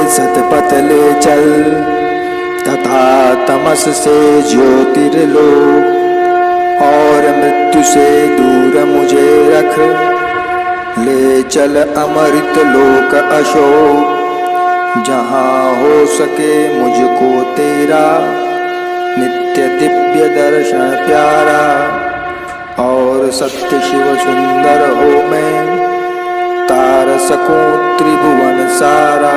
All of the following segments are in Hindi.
सतपथ ले चल, तथा तमस से ज्योतिर्लोक और मृत्यु से दूर मुझे रख। ले चल अमृत लोक अशोक, जहाँ हो सके मुझको तेरा नित्य दिव्य दर्शन प्यारा। और सत्य शिव सुंदर हो मैं, तार सकूं त्रिभुवन सारा।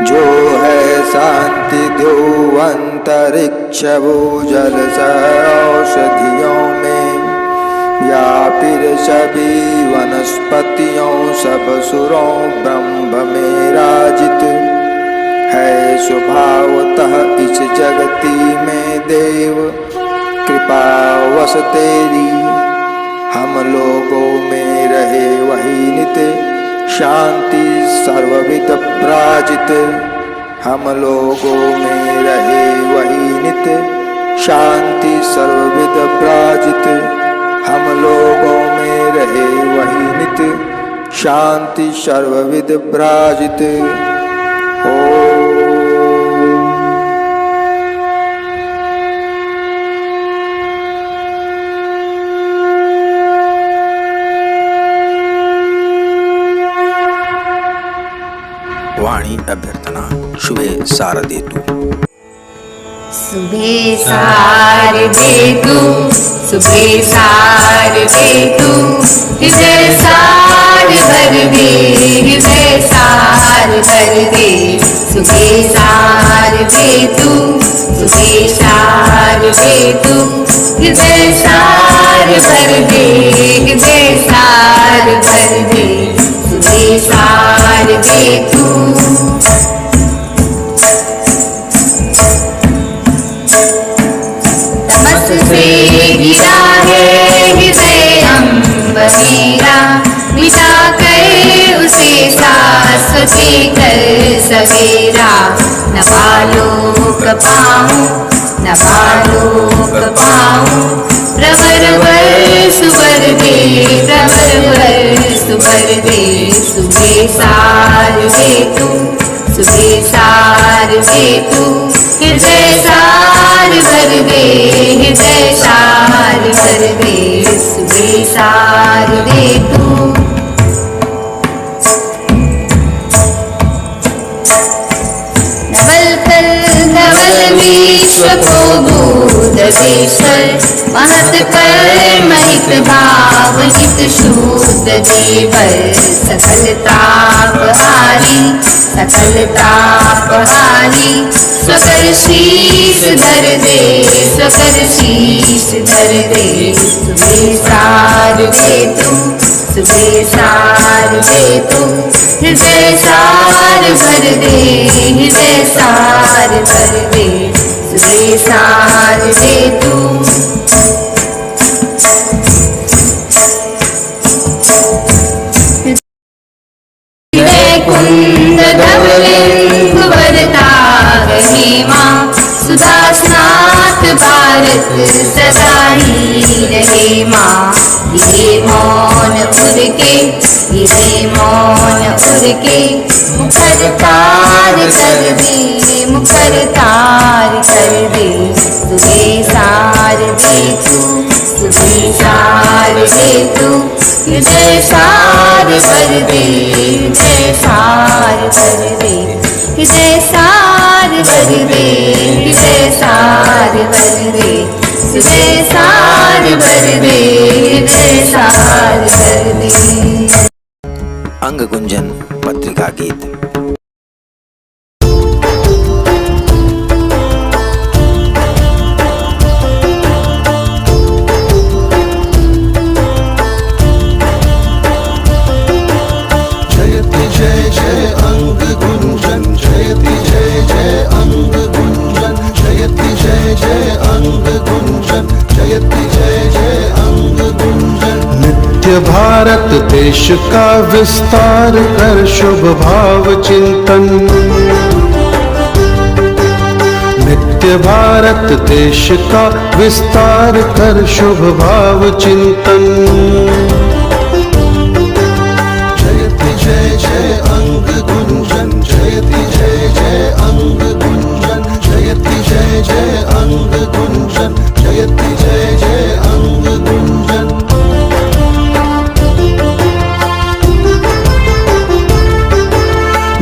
जो है शांति दो अंतरिक्ष भूजल औषधियों में, या फिर सभी वनस्पतियों सब सुरों ब्रह्म में राजित है स्वभावतः इस जगती में देव। कृपा वश तेरी हम लोगों में रहे वही नित, शांति सर्वविद प्राजित। हम लोगों में रहे वही नित, शांति सर्वविद प्राजित। हम लोगों में रहे वही नित, शांति सर्वविद प्राजित। वाणी अभ्यर्थना शुभे शारदे तू। शुभे शारदे तू, शुभे शारदे तू, हृदय सार भर दे, हृदय सार भर दे। शुभे शारदे तू, शुभे शारदे तू, हृदय सार भर दे, हृदय सार भर दे। शुभे शारदे तू। से गिरा है हृदय अम्ब मेरा, मिटा कर उसे शाश्वती कर सवेरा। न बालोक पाऊं, न बालोक पाऊं, प्रवर वर सुवर दे, प्रवर वर सुवर दे। शुभे शारदे तू, शुभे शारदे तू, हृदय सार भर दे, हृदय सार भर दे। शुभे शारदे तू। नवल तल नवल विश्व को भूतवेश्वर, महत कर्म हित भाव हित शुद्ध देवर। सकल तापहारी, सकल तापहारी, स्वकर शीश धर दे, स्वकर शीश धर दे। शुभे शारदे तू, शुभे शारदे तू, हृदय सार भर दे, हृदय सार भर दे। शुभे शारदे तू। कुंद धवलिंग वरदाग हेमा, सुधा स्नात भारत सदा ही रहे माँ। गिरे मौन उर के, गिरे मौन उर के, मुखर तार कर दे, मुखर तार कर दे। शुभे शारदे तू, शुभे शारदे तू, हृदय सार भर दे, हृदय सार भर दे। हृदय सार भर दे, हृदय सार भर दे। हृदय सार भर दे, हृदय सार भर दे। अंग गुंजन पत्रिका गीत। जय जय अंग गुंजन, जयति जय जय अंग गुंजन, जयति जय जय अंग गुंजन, जयति जय जय अंग गुंजन। नित्य भारत देश का विस्तार कर शुभ भाव चिंतन, नित्य भारत देश का विस्तार कर शुभ भाव चिंतन। जय जय अंग गुंजन, जयति जय अंग गुंजन जयति जय जय अंग गुंजन।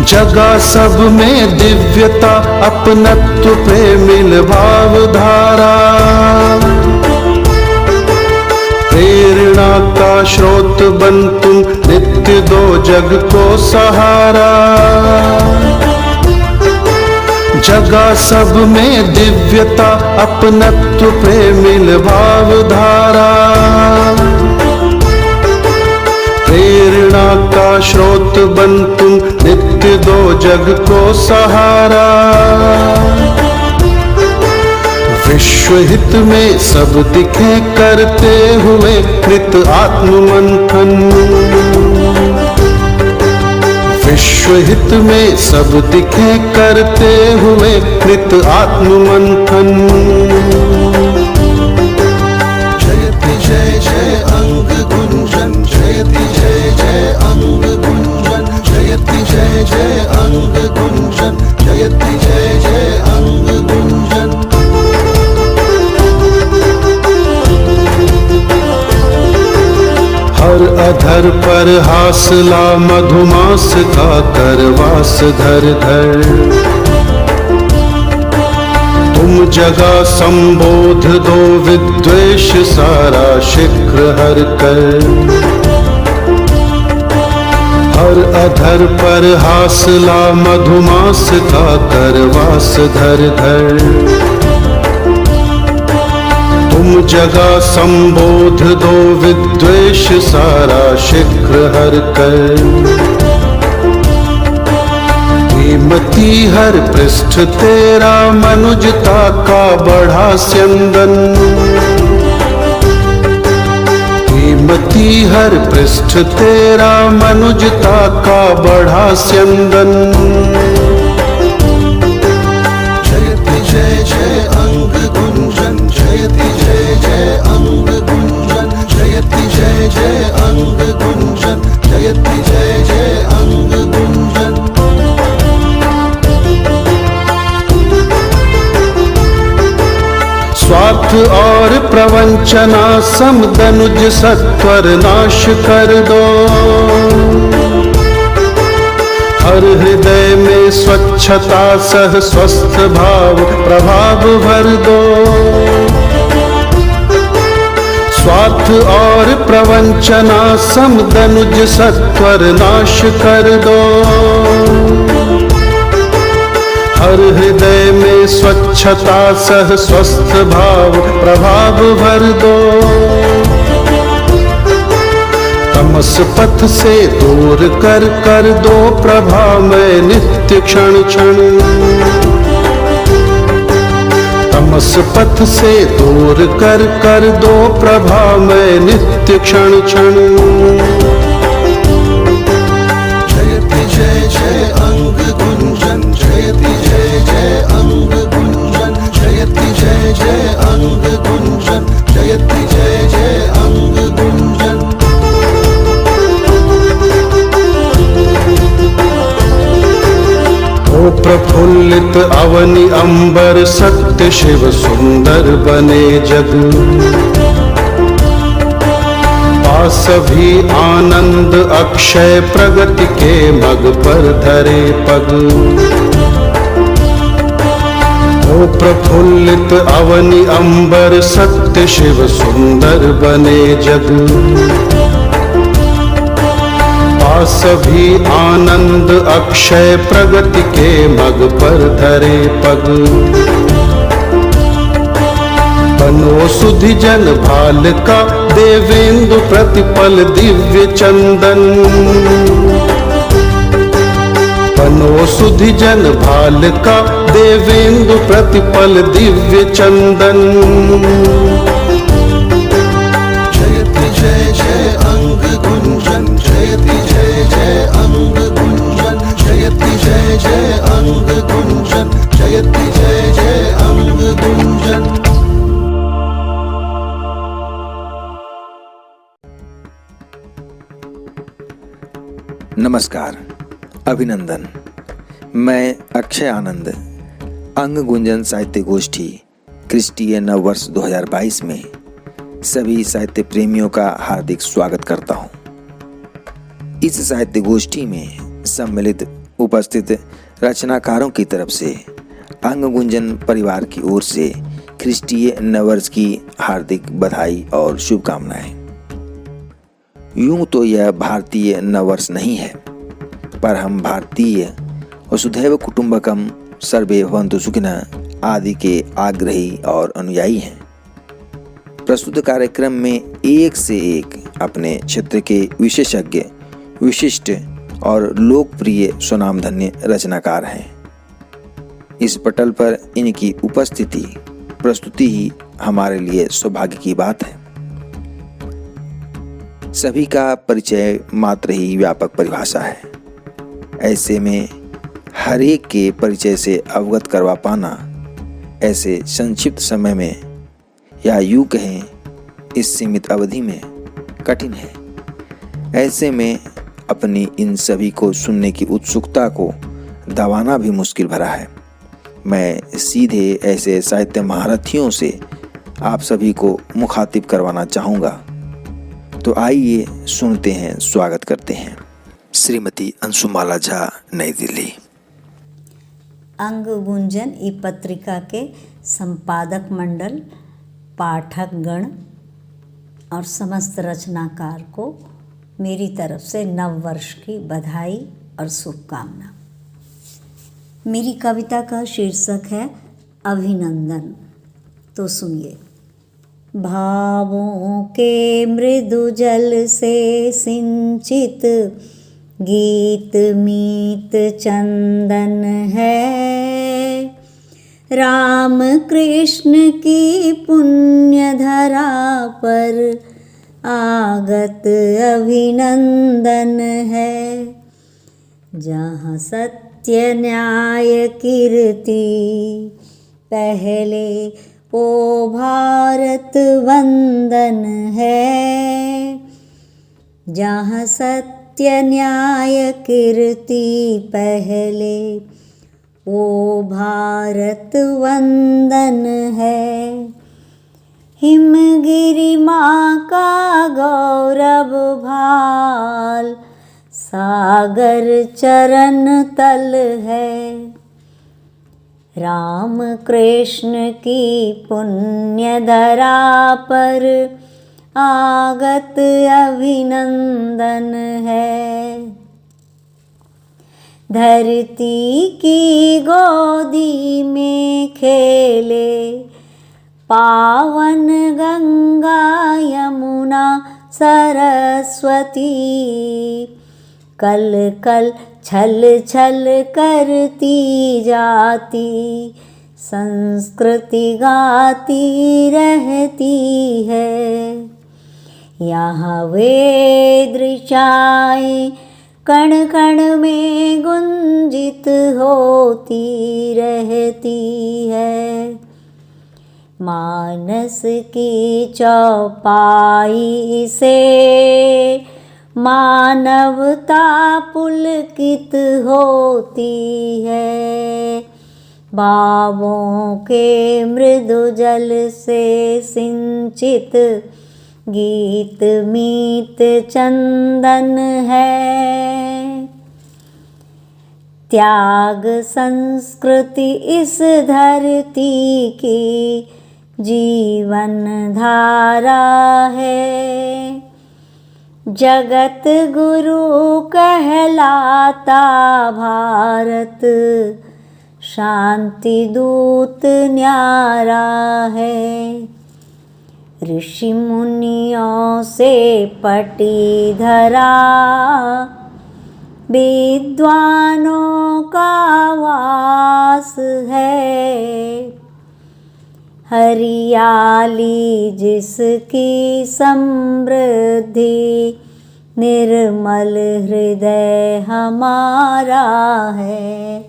जगा सब में दिव्यता अपनत्व प्रेमिल भाव धारा, प्रेरणा का स्रोत बन तुम नित्य दो जग को सहारा। जगा सब में दिव्यता अपनत्व प्रेमिल भाव धारा, प्रेरणा का स्रोत बन तुम नित्य दो जग को सहारा। विश्व हित में सब दिखे करते हुए कृत आत्म मंथन, विश्व हित में सब दिखे करते हुए कृत आत्म मंथन। जयति जय जय अंग गुंजन जयति जय जय अंग गुंजन जयति जय जय अंग गुंजन जयति जय जय अंग गुंजन। हर अधर पर हासला मधुमास का करवास धर धर, तुम जगा संबोध दो विद्वेष सारा शीघ्र हर कर। हर अधर पर हासला मधुमास का करवास धर धर, तुम जगा संबोध दो विद्वेष सारा शीघ्र हर कर। कीमती हर पृष्ठ तेरा मनुजता का बढ़ा स्यंदन, कीमती हर पृष्ठ तेरा मनुजता का बढ़ा स्यंदन। जयति जय जय अंग गुंजन जयति जय जय अंग गुंजन जयति जय जय अंग गुंजन जयति जय जय अंग गुंजन। स्वार्थ और प्रवंचना समदनुज सत्वर नाश कर दो, हर हृदय में स्वच्छता सह स्वस्थ भाव प्रभाव भर दो। स्वार्थ और प्रवंचना समदनुज सत्वर नाश कर दो, हर हृदय में स्वच्छता सह स्वस्थ भाव प्रभाव भर दो। तमस पथ से दूर कर कर दो प्रभा में नित्य क्षण क्षण, तमस पथ से दूर कर कर दो प्रभा में नित्य क्षण क्षण। जयति जय जय अंग गुंजन जयति जय जय अंग गुंजन जयति जय जय अंग गुंजन जयति जय जय अंग गुंजन। ओ प्रफुल्लित अवनि अंबर सत्य शिव सुंदर बने जग, सभी आनंद अक्षय प्रगति के मग पर धरे पग। ओ प्रफुल्लित अवनि अंबर सत्य शिव सुंदर बने जग, सभी आनंद अक्षय प्रगति के मग पर धरे पग। बनो सुधि जन भाल का देवेंद्र प्रतिपल दिव्य चंदन, बनो सुधि जन भाल का देवेंद्र प्रतिपल दिव्य चंदन। जयति जय जय अंग गुंजन जयति जय जय अंग गुंजन जयति जय जय अंग गुंजन जयति जय जय अंग गुंजन। नमस्कार, अभिनंदन। मैं अक्षय आनंद अंग गुंजन साहित्य गोष्ठी क्रिस्टीय नव वर्ष 2022 में सभी साहित्य प्रेमियों का हार्दिक स्वागत करता हूँ। इस साहित्य गोष्ठी में सम्मिलित उपस्थित रचनाकारों की तरफ से अंग गुंजन परिवार की ओर से क्रिस्टीय नववर्ष की हार्दिक बधाई और शुभकामनाएं। यूं तो यह भारतीय नववर्ष नहीं है, पर हम भारतीय वसुधैव कुटुंबकम सर्वे भवन्तु सुखिनः आदि के आग्रही और अनुयायी हैं। प्रस्तुत कार्यक्रम में एक से एक अपने क्षेत्र के विशेषज्ञ, विशिष्ट और लोकप्रिय स्वनामधन्य रचनाकार हैं। इस पटल पर इनकी उपस्थिति, प्रस्तुति ही हमारे लिए सौभाग्य की बात है। सभी का परिचय मात्र ही व्यापक परिभाषा है। ऐसे में हर एक के परिचय से अवगत करवा पाना ऐसे संक्षिप्त समय में या यूं कहें इस सीमित अवधि में कठिन है। ऐसे में अपनी इन सभी को सुनने की उत्सुकता को दबाना भी मुश्किल भरा है। मैं सीधे ऐसे साहित्य महारथियों से आप सभी को मुखातिब करवाना चाहूँगा। तो आइए सुनते हैं, स्वागत करते हैं। श्रीमती अंशुमाला झा, नई दिल्ली। अंग गुंजन ई पत्रिका के संपादक मंडल, पाठक गण और समस्त रचनाकार को मेरी तरफ से नव वर्ष की बधाई और शुभकामना। मेरी कविता का शीर्षक है अभिनंदन। तो सुनिए। भावों के मृदु जल से सिंचित गीत मीत चंदन है, राम कृष्ण की पुण्य धरा पर आगत अभिनंदन है। जहाँ सत्य न्याय कीर्ति पहले ओ भारत वंदन है। जहाँ सत्य न्याय कीर्ति पहले ओ भारत वंदन है। हिमगिरि माँ का गौरव भाल सागर चरण तल है। राम कृष्ण की पुण्य धरा पर आगत अभिनंदन है। धरती की गोदी में खेले पावन गंगा यमुना सरस्वती, कल कल छल छल करती जाती संस्कृति गाती रहती है। यहाँ वेद ऋचाएं कण कण में गुंजित होती रहती है। मानस की चौपाई से मानवता पुलकित होती है। भावों के मृदु जल से सिंचित गीत मीत चंदन है। त्याग संस्कृति इस धरती की जीवन धारा है। जगत गुरु कहलाता भारत, शांति दूत न्यारा है। ऋषि मुनियों से पटी धरा विद्वानों का वास है। हरियाली जिसकी समृद्धि, निर्मल हृदय हमारा है।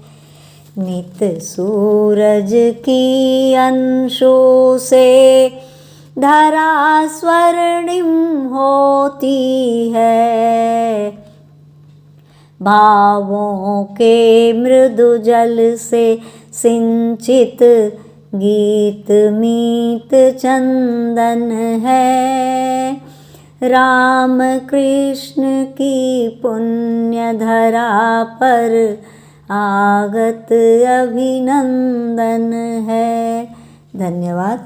नित सूरज की अंशों से धरा स्वर्णिम होती है। भावों के मृदु जल से सिंचित गीत मीत चंदन है। राम कृष्ण की पुण्य धरा पर आगत अभिनंदन है। धन्यवाद।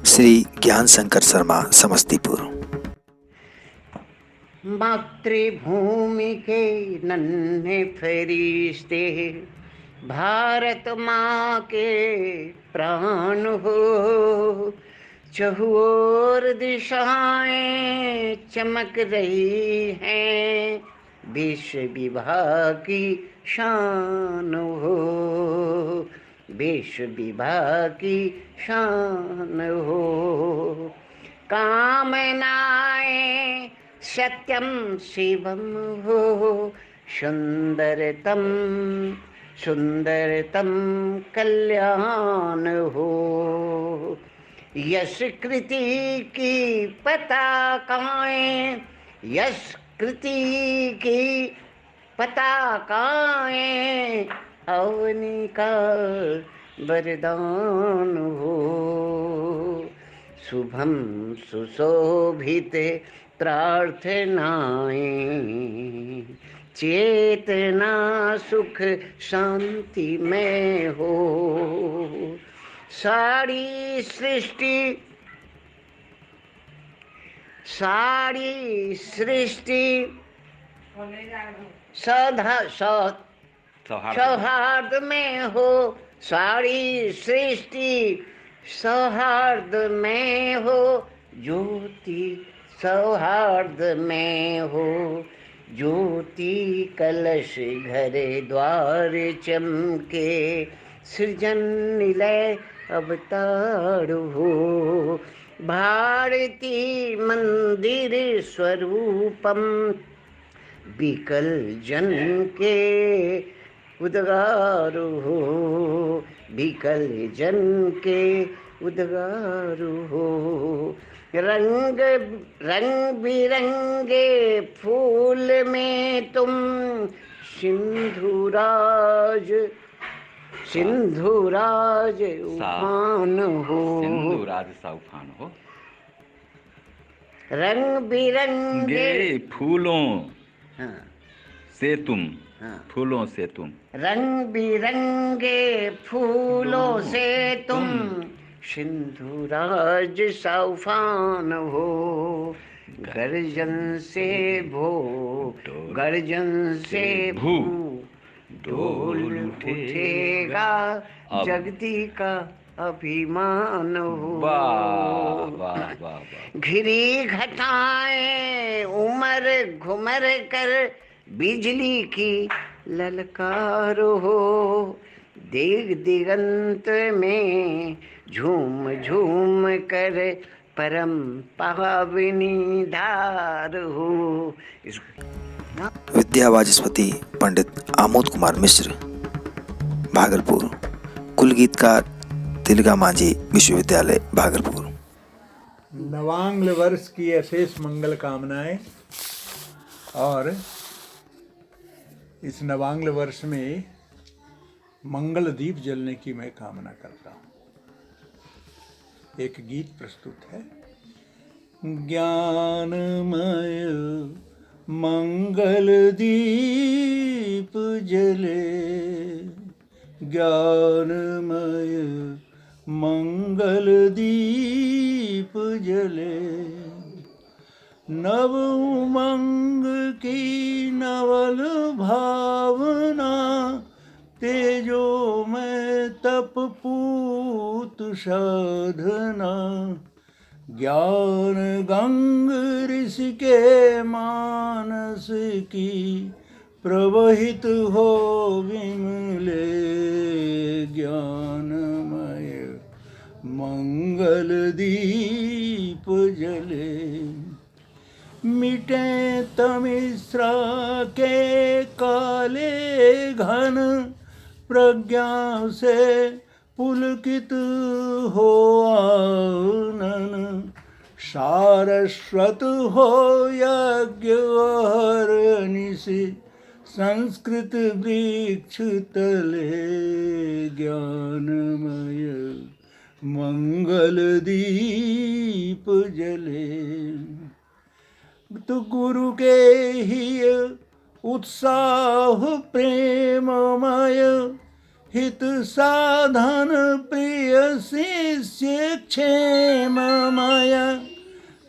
श्री ज्ञान शंकर शर्मा, समस्तीपुर। मातृभूमि के नन्हे फरिश्ते भारत माँ के प्राण हो, चहुओर दिशाएं चमक रही हैं, विश्व विभा की शान हो, विश्व विभा की शान हो। कामनाएं सत्यम शिवम हो, सुंदरतम सुंदरतम कल्याण हो। यश कृति की पताकाएं, यश कृति की पताकाएं अवनी का वरदान हो। शुभम सुशोभित प्रार्थनाएं चेतना सुख शांति में हो। सारी सृष्टि सौहार्द में हो। सारी सृष्टि सौहार्द में हो, ज्योति सौहार्द में हो। ज्योति कलश घर द्वार चमके, सृजन निलय अवतार हो। भारती मंदिर स्वरूपम विकल जन के उद्गार हो, विकल जन के उद्गार हो। रंग रंग बिरंगे फूल में तुम सिंधुराज उफान हो, सिंधुराज सा उफान हो। रंग बिरंगे फूलों हाँ से तुम, हाँ फूलों से तुम, रंग बिरंगे फूलों से तुम सिंधुराज सा उफान हो। गर्जन से भो गर्जन से भू ढोल उठेगा, जगती का अभिमान हो। वाह वाह वाह वाह। घिरी घटाएं उमर घुमर कर बिजली की ललकार हो। दिग दिगंत में झूम झूम कर परम पावनी धार हो। विद्या वाचस्पति पंडित आमोद कुमार मिश्र, भागलपुर। कुल गीतकार तिलका मांझी विश्वविद्यालय, भागलपुर। नवांग्ल वर्ष की अशेष मंगल कामनाएं। और इस नवांग्ल वर्ष में मंगल दीप जलने की मैं कामना करता हूँ। एक गीत प्रस्तुत है। ज्ञानमय मंगल दीप जले, ज्ञानमय मंगल दीप जले। नव उमंग की नवल भावना, तेजो में तप पूत साधना। ज्ञान गंग ऋषि के मानस की, प्रवहित हो विमले। ज्ञानमय मंगल दीप जले। मिटे तमिश्रा के काले घन, प्रज्ञा से पुलकित हो आनन। सारस्वत हो यज्ञ हर निशि, संस्कृत वृक्ष तले ज्ञानमय मंगल दीप जले। तो गुरु के ही उत्साह प्रेममय हित साधन प्रिय शिष्य क्षेममय।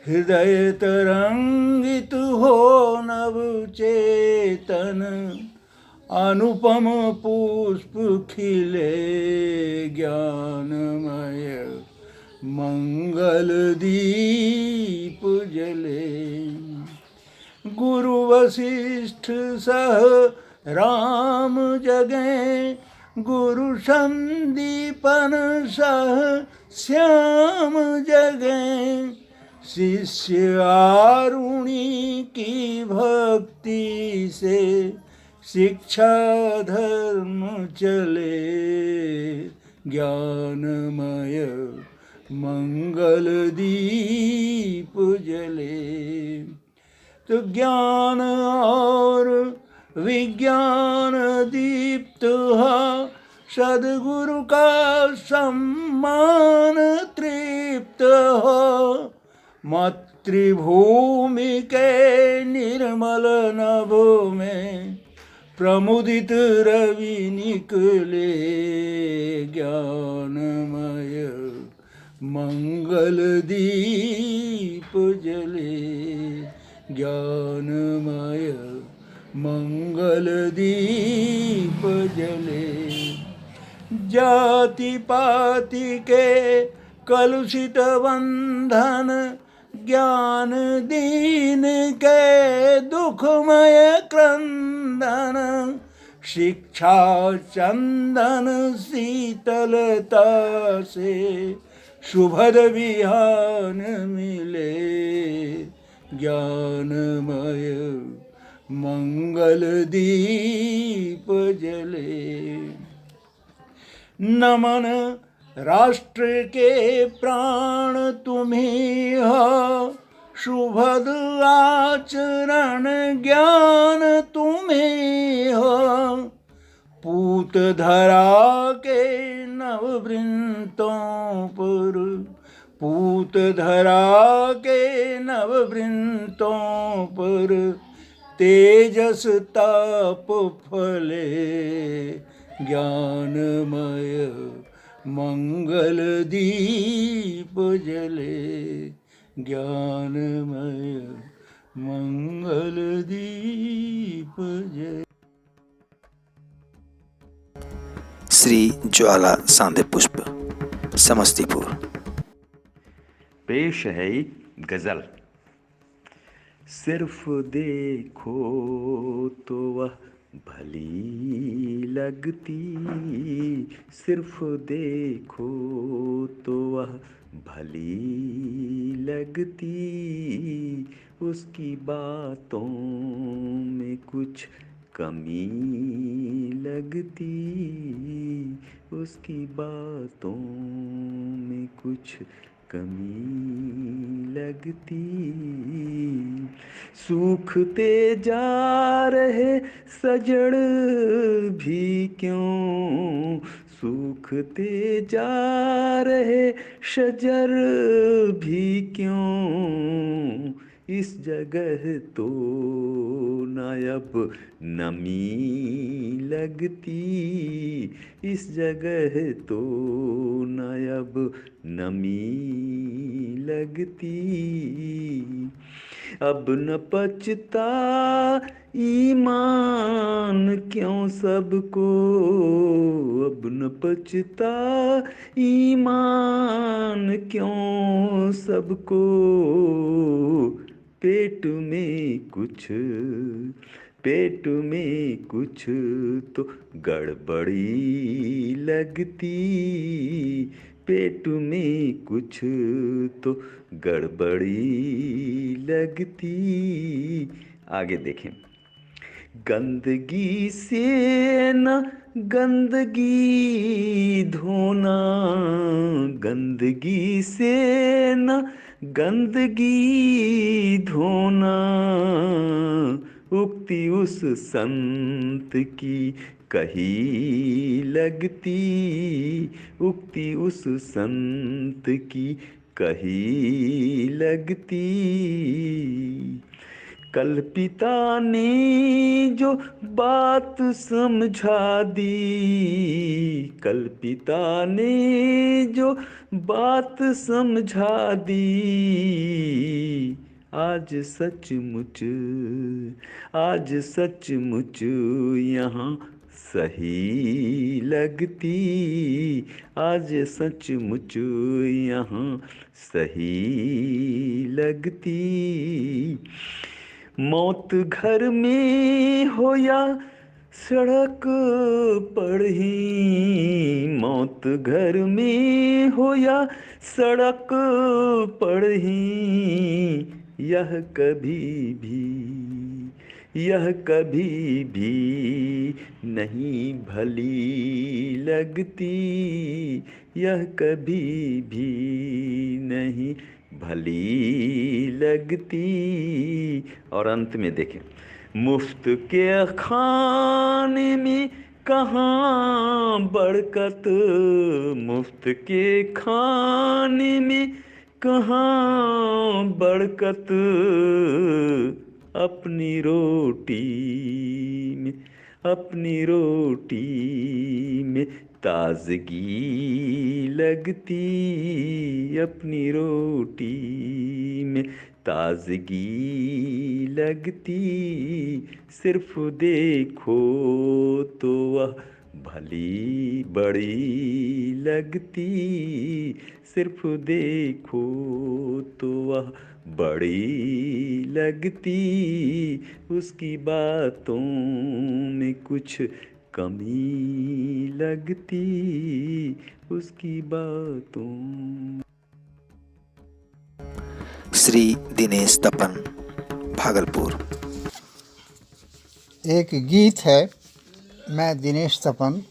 हृदय तरंगित हो नव चेतन अनुपम पुष्प खिले ज्ञानमय मंगल दीप जले। गुरु वशिष्ठ सह राम जगे गुरु संदीपन सह श्याम जगे। शिष्य आरुणि की भक्ति से शिक्षा धर्म चले ज्ञानमय मंगल दीप जले। तो ज्ञान और विज्ञान दीप्त हो सद्गुरु का सम्मान तृप्त हो। मातृभूमि के निर्मल नभ में प्रमुदित रवि निकले ज्ञानमय मंगल दीप जले। ज्ञानमय मंगल दीप जले। जाति पाति के कलुषित बंधन ज्ञान दीन के दुखमय क्रंदन। शिक्षा चंदन शीतलता से शुभद विहान मिले ज्ञानमय मंगल दीप जले। नमन राष्ट्र के प्राण तुम्ही हो शुभद आचरण ज्ञान तुम्ही हो। पूत धरा के नववृंतों पर पूत धरा के नववृंतों पर तेजस ताप फले ज्ञानमय मंगल दीप जले। ज्ञानमय मंगल दीप जले। श्री ज्वाला सांदे पुष्प, समस्तीपुर। पेश है गजल। सिर्फ देखो तो वह भली लगती, सिर्फ देखो तो वह भली लगती। उसकी बातों में कुछ कमी लगती, उसकी बातों में कुछ कमी लगती। सूखते जा रहे सजड़ भी क्यों, सूखते जा रहे शजर भी क्यों। इस जगह तो नायब नमी लगती, इस जगह तो नायब नमी लगती। अब न पचता ईमान क्यों सबको, अब न पचता ईमान क्यों सबको। पेट में कुछ तो गड़बड़ी लगती, पेट में कुछ तो गड़बड़ी लगती। आगे देखें। गंदगी से न गंदगी धोना, गंदगी से न गंदगी धोना। उक्ति उस संत की कही लगती, उक्ति उस संत की कही लगती। कल्पिता ने जो बात समझा दी, कल्पिता ने जो बात समझा दी, आज सचमुच, आज सचमुच यहाँ सही लगती, आज सचमुच यहाँ सही लगती। मौत घर में हो या सड़क पर ही, मौत घर में हो या सड़क पर ही, यह कभी भी, यह कभी भी नहीं भली लगती, यह कभी भी नहीं भली लगती। और अंत में देखें, मुफ्त के खाने में कहाँ बरकत, मुफ्त के खाने में कहाँ बरकत, अपनी रोटी में, अपनी रोटी में ताजगी लगती, अपनी रोटी में ताजगी लगती। सिर्फ देखो तो वह भली बड़ी लगती, सिर्फ देखो तो वह बड़ी लगती, उसकी बातों में कुछ कमी लगती, उसकी बातों। श्री दिनेश तपन, भागलपुर। एक गीत है, मैं दिनेश तपन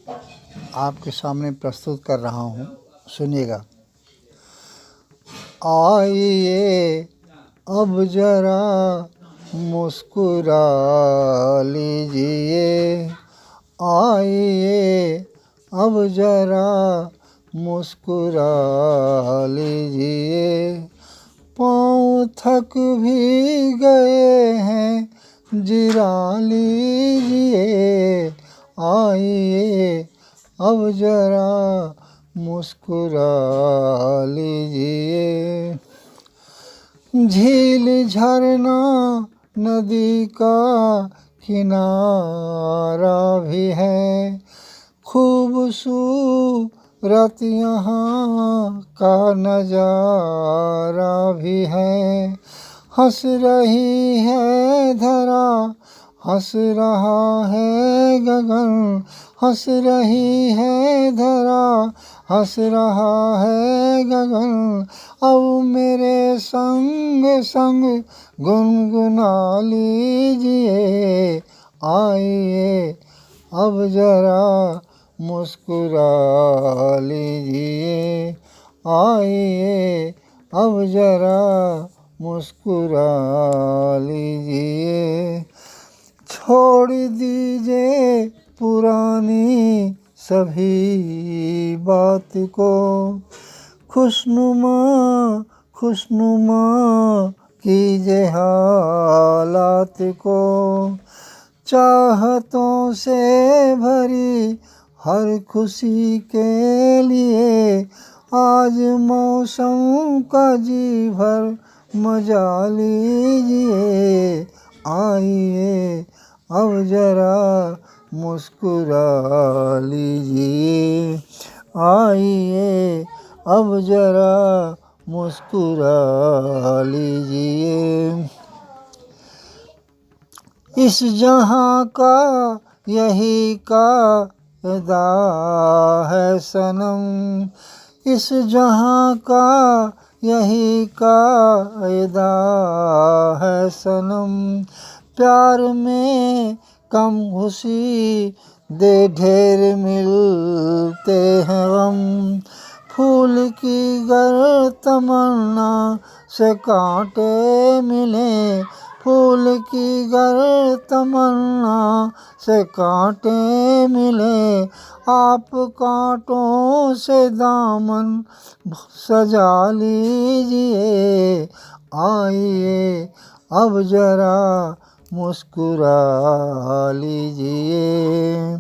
आपके सामने प्रस्तुत कर रहा हूँ, सुनिएगा। आइए अब जरा मुस्कुरा लीजिए, आइए अब जरा मुस्कुरा लीजिए, पाँव थक भी गए हैं जिरा लीजिए, आइए अब जरा मुस्कुरा लीजिए। झील झरना नदी का किनारा भी है, खूबसूरत यहाँ का नजारा भी है। हंस रही है धरा, हंस रहा है गगन, हंस रही है धरा, हंस रहा है गगन। अब मेरे संग संग गुनगुना लीजिए, आइए अब जरा मुस्कुरा लीजिए, आइए अब जरा मुस्कुरा लीजिए। छोड़ दीजिए पुरानी सभी बात को, खुशनुमा खुशनुमा कीजिए हालात को। चाहतों से भरी हर खुशी के लिए आज मौसम का जी भर मजा लीजिए, आइए अब जरा मुस्कुरा लीजिए, आइए अब जरा मुस्कुरा लीजिए। इस जहां का यही कायदा है सनम, इस जहां का यही कायदा है सनम। प्यार में कम खुशी दे ढेर मिलते हैं गम, फूल की गर तमन्ना से कांटे मिले, फूल की गर तमन्ना से कांटे मिले, आप कांटों से दामन सजा लीजिए। आइए अब जरा मुस्कुरा लीजिए।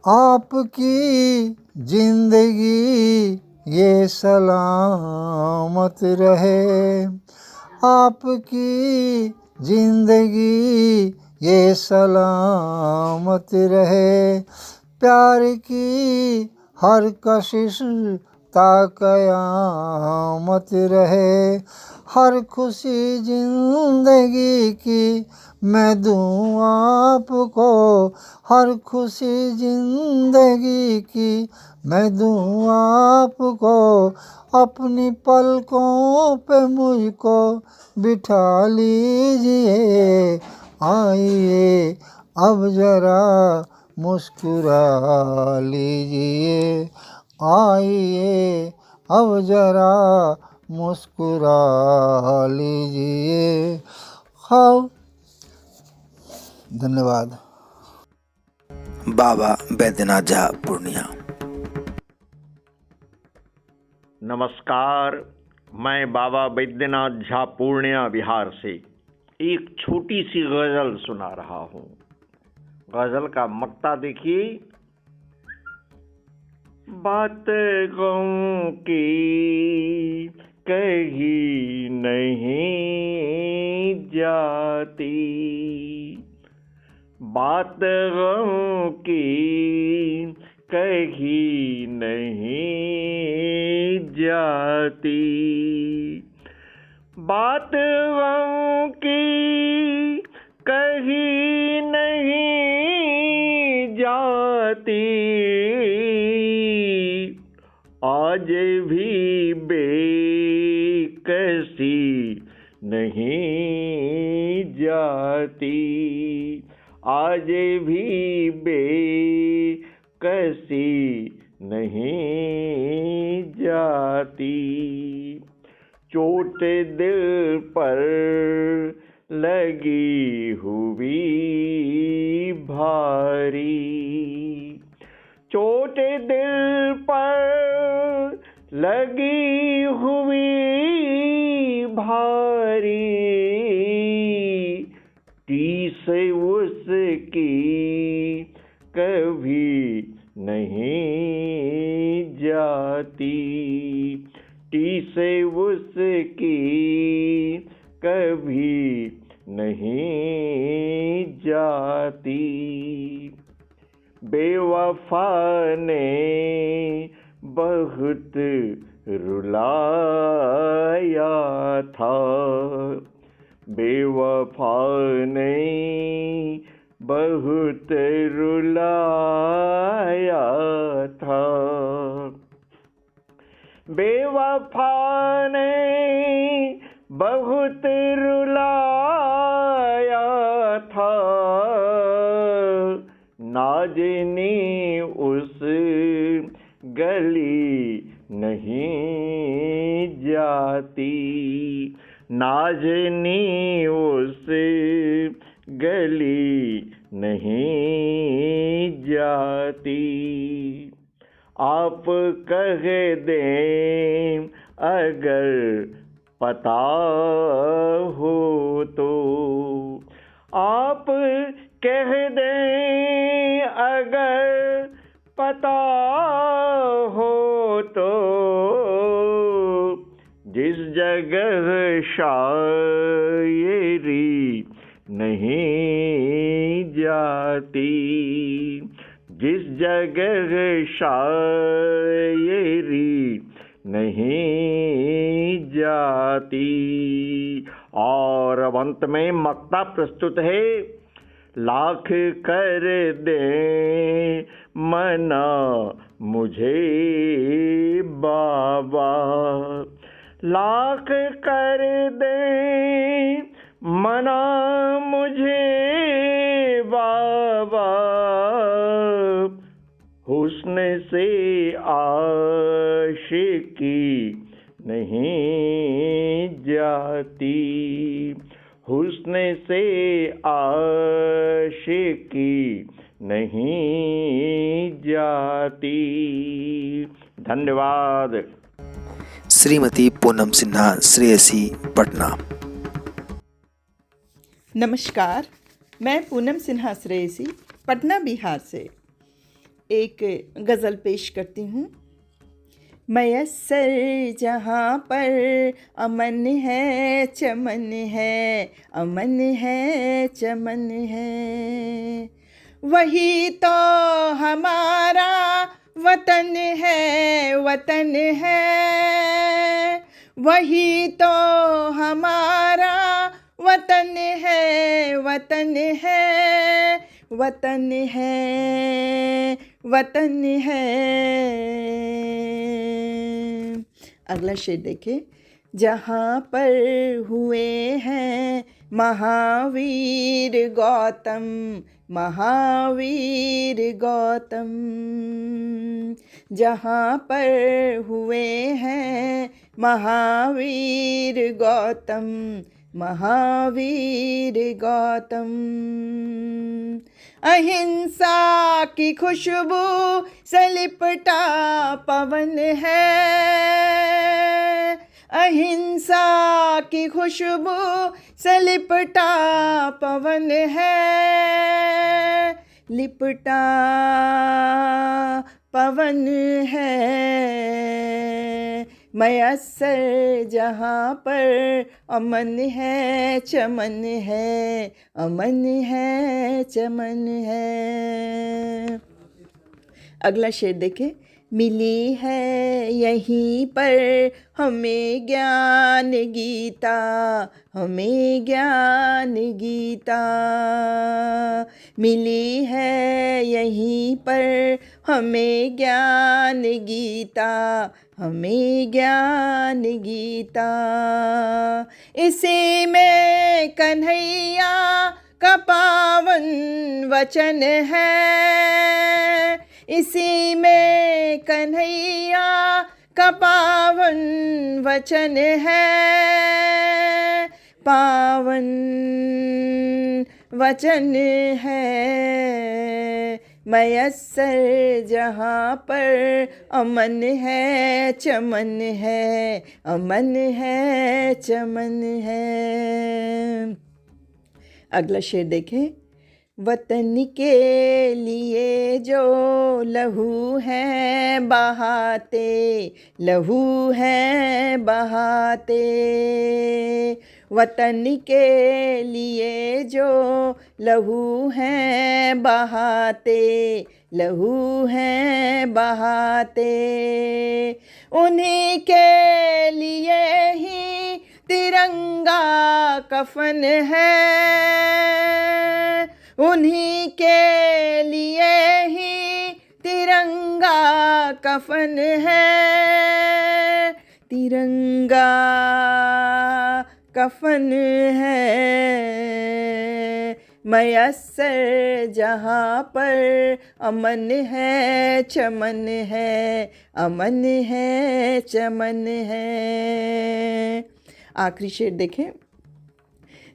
आपकी जिंदगी ये सलामत रहे, आपकी जिंदगी ये सलामत रहे। प्यार की हर कशिश ता कयामत रहे। हर खुशी जिंदगी की मैं दूँ आपको, हर खुशी जिंदगी की मैं दूँ आपको। अपनी पलकों पे मुझको बिठा लीजिए। आइए अब जरा मुस्कुरा लीजिए। आइए अब जरा मुस्कुरा लीजिए। हाँ, धन्यवाद। बाबा बैद्यनाथ झा पूर्णिया। नमस्कार, मैं बाबा बैद्यनाथ झा पूर्णिया बिहार से एक छोटी सी गज़ल सुना रहा हूँ। गज़ल का मक्ता देखिए। बात गम की कही नहीं जाती, बात गम की कही नहीं जाती, बात गम की कही नहीं जाती। आज भी बेकसी नहीं जाती, आज भी बेकसी नहीं जाती। चोट दिल पर लगी हुई भारी, चोट दिल पर लगी हुई भारी। टीस उसकी कभी नहीं जाती, टीस उसकी कभी नहीं जाती। बेवफा ने बहुत रुलाया था, बेवफा ने बहुत रुलाया था, बेवफा ने बहुत रुलाया था। नाज़नी उस गली नहीं जाती, नाज़नी उस गली नहीं जाती। आप कह दें अगर पता हो तो, आप कह दें अगर पता हो तो। जिस जगह शायरी नहीं जाती, जिस जगह शायरी नहीं जाती। और अब अंत में मक्ता प्रस्तुत है। लाख कर दे मना मुझे बाबा, लाख कर दे मना मुझे बाबा। हुस्न से आशिकी नहीं जाती, हुस्न से आशिकी नहीं जाती। धन्यवाद। श्रीमती पूनम सिन्हा, श्रेयसी, पटना। नमस्कार, मैं पूनम सिन्हा श्रेयसी, पटना बिहार से एक गज़ल पेश करती हूँ। मयस्सर जहाँ पर अमन है चमन है, अमन है चमन है, वही तो हमारा वतन है, वतन है, वही तो हमारा वतन है, वतन है, वतन है, वतन है। अगला शेर देखें। जहाँ पर हुए हैं महावीर गौतम, महावीर गौतम, जहाँ पर हुए हैं महावीर गौतम, महावीर गौतम, अहिंसा की खुशबू से लिपटा पवन है, अहिंसा की खुशबू से लिपटा पवन है, लिपटा पवन है। मयस्सर जहाँ पर अमन है चमन है, अमन है चमन है। अगला शेर देखें। मिली है यहीं पर हमें ज्ञान गीता, हमें ज्ञान गीता, मिली है यहीं पर हमें ज्ञान गीता, हमें ज्ञान गीता, इसी में कन्हैया का पावन वचन है, इसी में कन्हैया का पावन वचन है, पावन वचन है। मयस्सर जहाँ पर अमन है चमन है, अमन है चमन है। अगला शेर देखें। वतन के लिए जो लहू है बहाते, लहू है बहाते, वतन के लिए जो लहू है बहाते, लहू है बहाते, उन्हीं के लिए ही तिरंगा कफन है, उन्हीं के लिए ही तिरंगा कफन है, तिरंगा कफन है। मयस्सर जहाँ पर अमन है चमन है, अमन है चमन है। आखिरी शेर देखें।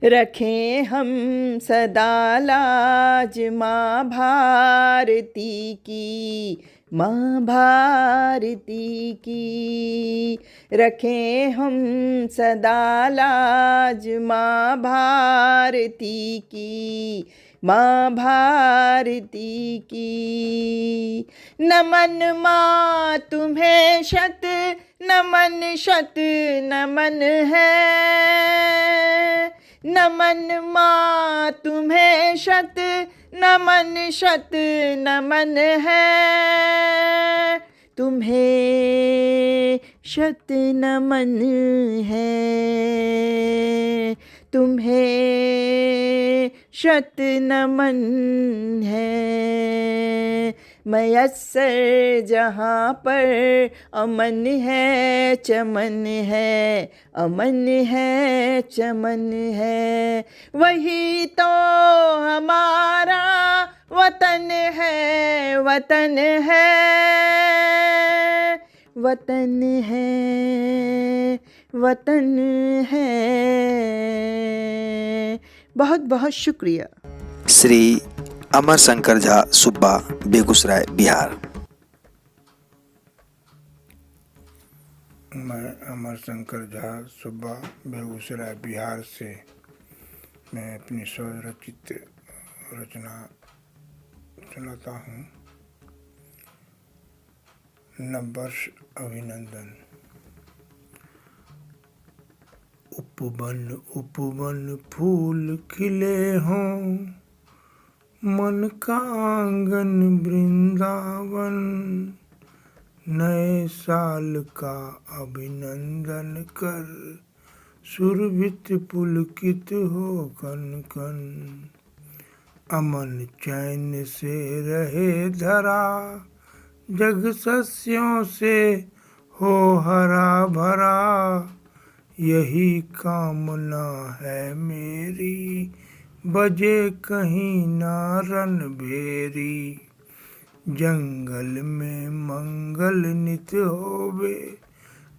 रखें हम सदा लाज माँ भारती की, माँ भारती की, रखें हम सदा लाज माँ भारती की, माँ भारती की। नमन माँ तुम्हें शत नमन, शत नमन है, नमन माँ तुम्हें शत नमन, शत नमन है, तुम्हें शत नमन है, तुम्हें शत नमन है। मयस्सर जहाँ पर अमन है चमन है, अमन है चमन है, वही तो हमारा वतन है, वतन है, वतन है, वतन है। बहुत बहुत शुक्रिया। श्री अमर शंकर झा सुब्बा, बेगूसराय, बिहार। मैं अमर शंकर झा सुब्बा, बेगूसराय, बिहार से मैं अपनी स्वरचित रचना सुनाता हूँ। नववर्ष अभिनंदन। उपवन उपवन फूल खिले हों, मन का आंगन वृंदावन, नए साल का अभिनंदन कर, सुरभित पुलकित हो कन कन। अमन चैन से रहे धरा, जग सस्यों से हो हरा भरा, यही कामना है मेरी, बजे कहीं नारन भेरी। जंगल में मंगल नित होवे,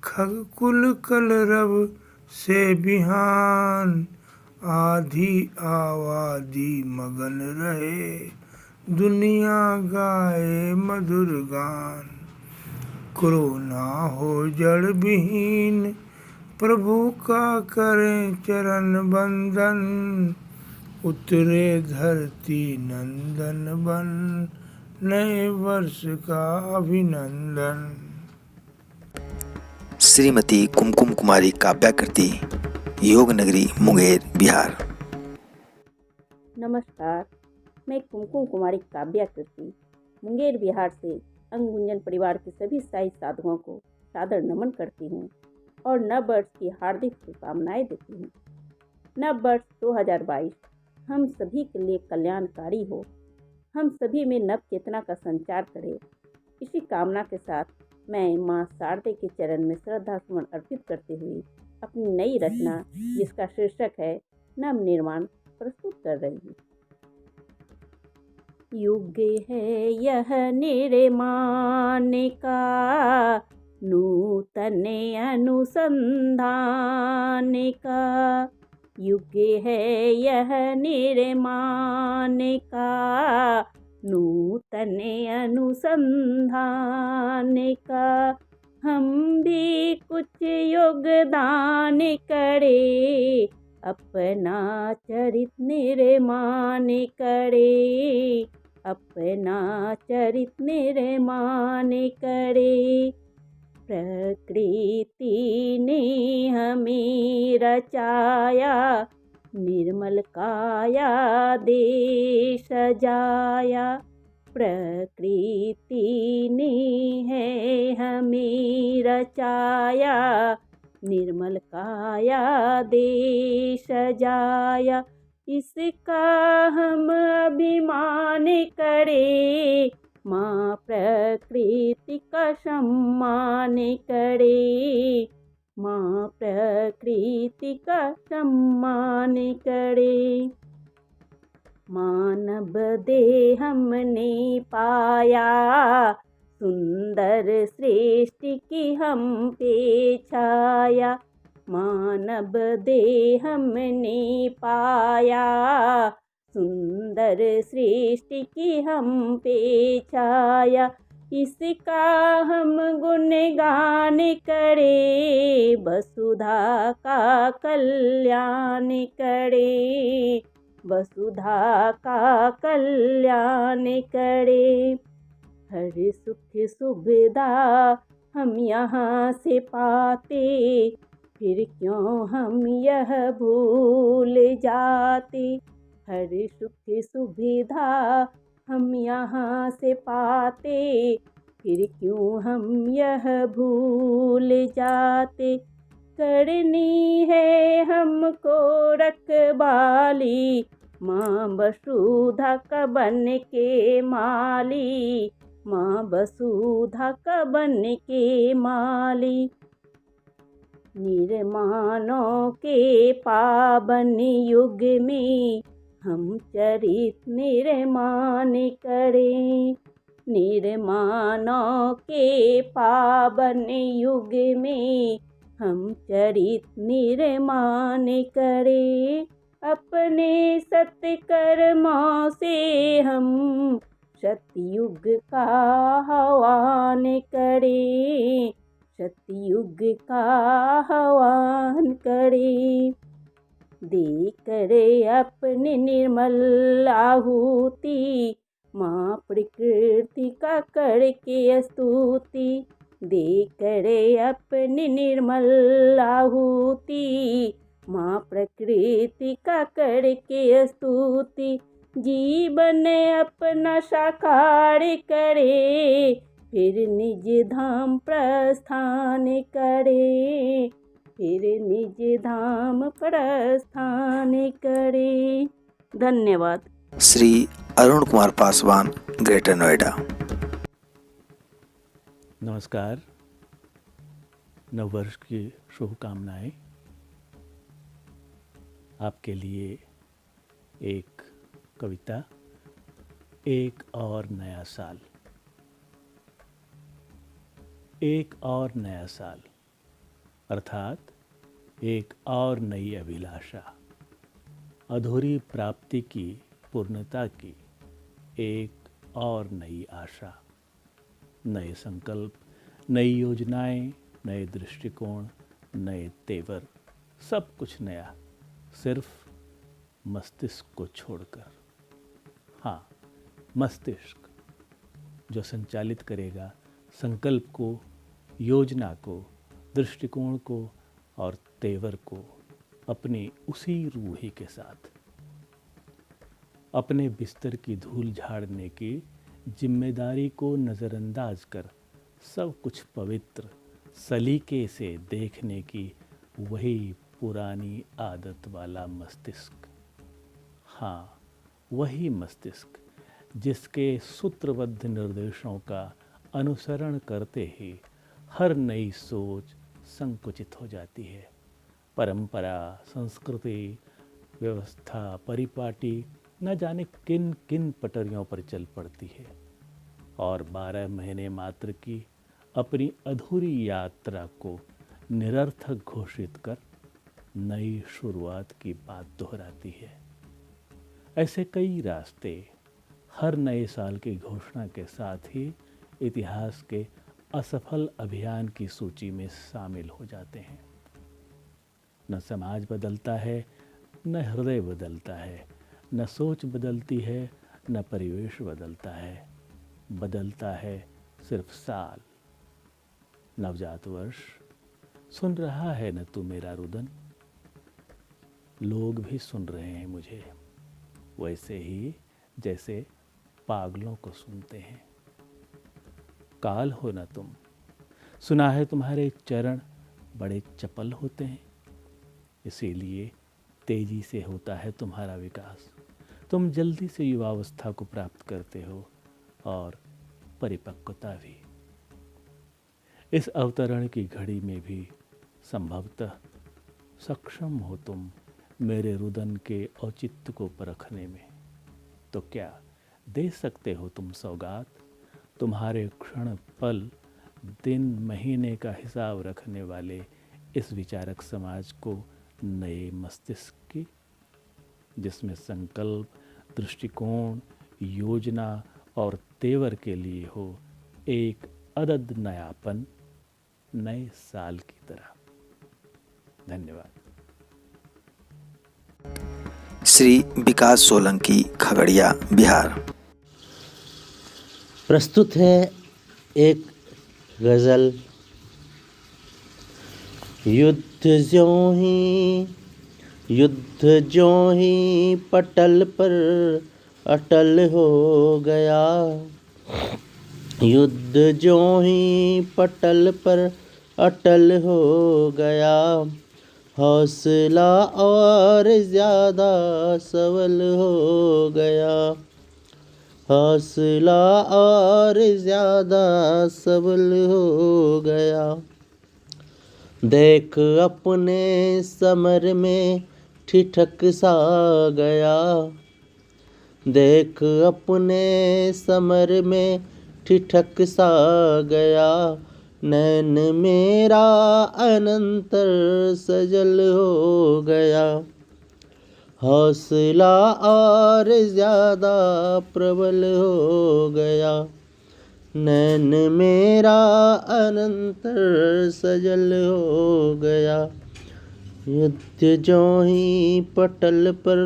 खगकुल कलरव से बिहान, आधी आबादी मगन रहे, दुनिया गाए मधुर गान। कोरोना हो जड़ विहीन, प्रभु का करें चरण बंदन, उतरे धरती नंदन बन, नए वर्ष का अभिनंदन। श्रीमती कुमकुम कुमारी काव्याकृति, योग नगरी, मुंगेर, बिहार। नमस्कार, मैं कुमकुम कुमारी काव्याकृति, मुंगेर, बिहार से अंगुंजन परिवार के सभी साई साधुओं को सादर नमन करती हूँ और नव वर्ष की हार्दिक शुभकामनाएं देती हूँ। नव वर्ष 2022 हम सभी के लिए कल्याणकारी हो, हम सभी में नव चेतना का संचार करे। इसी कामना के साथ मैं माँ शारदे के चरण में श्रद्धा सुमन अर्पित करते हुए अपनी नई रचना, जिसका शीर्षक है नव निर्माण, प्रस्तुत कर रही हूँ। युग है यह निर्माण का, नूतन अनुसंधान का। युग है यह निर्माण का, नूतन अनुसंधान का। हम भी कुछ योगदान करे, अपना चरित निर्माण करे, अपना चरित निर्माण करे। प्रकृति ने हमें रचाया, निर्मल काया दे सजाया। प्रकृति ने है हमें रचाया, निर्मल काया दे सजाया। इसका हम अभिमान करे, माँ प्रकृति का सम्मान करे, माँ प्रकृति का सम्मान करे। मानव देह हमने पाया, सुंदर सृष्टि की हम पे छाया। मानव देह हमने पाया, सुंदर सृष्टि की हम पे छाया। इसका हम गुणगान करे, वसुधा का कल्याण करे, वसुधा का कल्याण करे। हर सुख सुविधा हम यहाँ से पाते, फिर क्यों हम यह भूल जाते। हर सुख सुविधा हम यहाँ से पाते, फिर क्यों हम यह भूल जाते। करनी है हमको रखवाली, माँ वसुधा का बन के माली, माँ वसुधा का बन के माली। निर्माणों के पावन युग में हम चरित निर्माण करें, निर्माणों के पावन युग में हम चरित निर्माण करें। अपने सत्कर्मों से हम सतयुग का आह्वान करें, सतयुग का आह्वान करें। देकर अपने निर्मल आहुति माँ प्रकृति का करके स्तुति, देकर अपने निर्मल आहुति माँ प्रकृति का करके स्तुति। जीवन अपना साकार करे, फिर निज धाम प्रस्थान करे, फिर निज धाम प्रस्थान करे। धन्यवाद। श्री अरुण कुमार पासवान, ग्रेटर नोएडा। नमस्कार, नववर्ष की शुभकामनाएं। आपके लिए एक कविता, एक और नया साल। एक और नया साल अर्थात एक और नई अभिलाषा, अधूरी प्राप्ति की पूर्णता की एक और नई आशा। नए संकल्प, नई योजनाएं, नए दृष्टिकोण, नए तेवर, सब कुछ नया, सिर्फ मस्तिष्क को छोड़कर। हाँ, मस्तिष्क जो संचालित करेगा संकल्प को, योजना को, दृष्टिकोण को और तेवर को अपनी उसी रूही के साथ। अपने बिस्तर की धूल झाड़ने की जिम्मेदारी को नज़रअंदाज कर सब कुछ पवित्र सलीके से देखने की वही पुरानी आदत वाला मस्तिष्क। हाँ, वही मस्तिष्क जिसके सूत्रबद्ध निर्देशों का अनुसरण करते ही हर नई सोच संकुचित हो जाती है। परंपरा, संस्कृति, व्यवस्था, परिपाटी न जाने किन किन पटरियों पर चल पड़ती है और 12 महीने मात्र की अपनी अधूरी यात्रा को निरर्थक घोषित कर नई शुरुआत की बात दोहराती है। ऐसे कई रास्ते हर नए साल की घोषणा के साथ ही इतिहास के असफल अभियान की सूची में शामिल हो जाते हैं। न समाज बदलता है, न हृदय बदलता है, न सोच बदलती है, न परिवेश बदलता है। बदलता है सिर्फ साल। नवजात वर्ष, सुन रहा है न तू मेरा रुदन? लोग भी सुन रहे हैं मुझे, वैसे ही जैसे पागलों को सुनते हैं। काल हो न तुम, सुना है तुम्हारे चरण बड़े चपल होते हैं, इसीलिए तेजी से होता है तुम्हारा विकास। तुम जल्दी से युवावस्था को प्राप्त करते हो और परिपक्वता भी। इस अवतरण की घड़ी में भी संभवतः सक्षम हो तुम मेरे रुदन के औचित्य को परखने में। तो क्या दे सकते हो तुम सौगात? तुम्हारे क्षण, पल, दिन, महीने का हिसाब रखने वाले इस विचारक समाज को नए मस्तिष्क की, जिसमें संकल्प, दृष्टिकोण, योजना और तेवर के लिए हो एक अदद नयापन, नए साल की तरह। धन्यवाद। श्री विकास सोलंकी, खगड़िया, बिहार। प्रस्तुत है एक गज़ल। युद्ध ज्यों ही पटल पर अटल हो गया, युद्ध ज्यों ही पटल पर अटल हो गया, हौसला और ज़्यादा सबल हो गया, हौसला और ज़्यादा सबल हो गया। देख अपने समर में ठिठक सा गया, देख अपने समर में ठिठक सा गया, नैन मेरा अनंतर सजल हो गया। हौसला और ज़्यादा प्रबल हो गया, नैन मेरा अनंतर सजल हो गया। युद्ध ज्यों ही पटल पर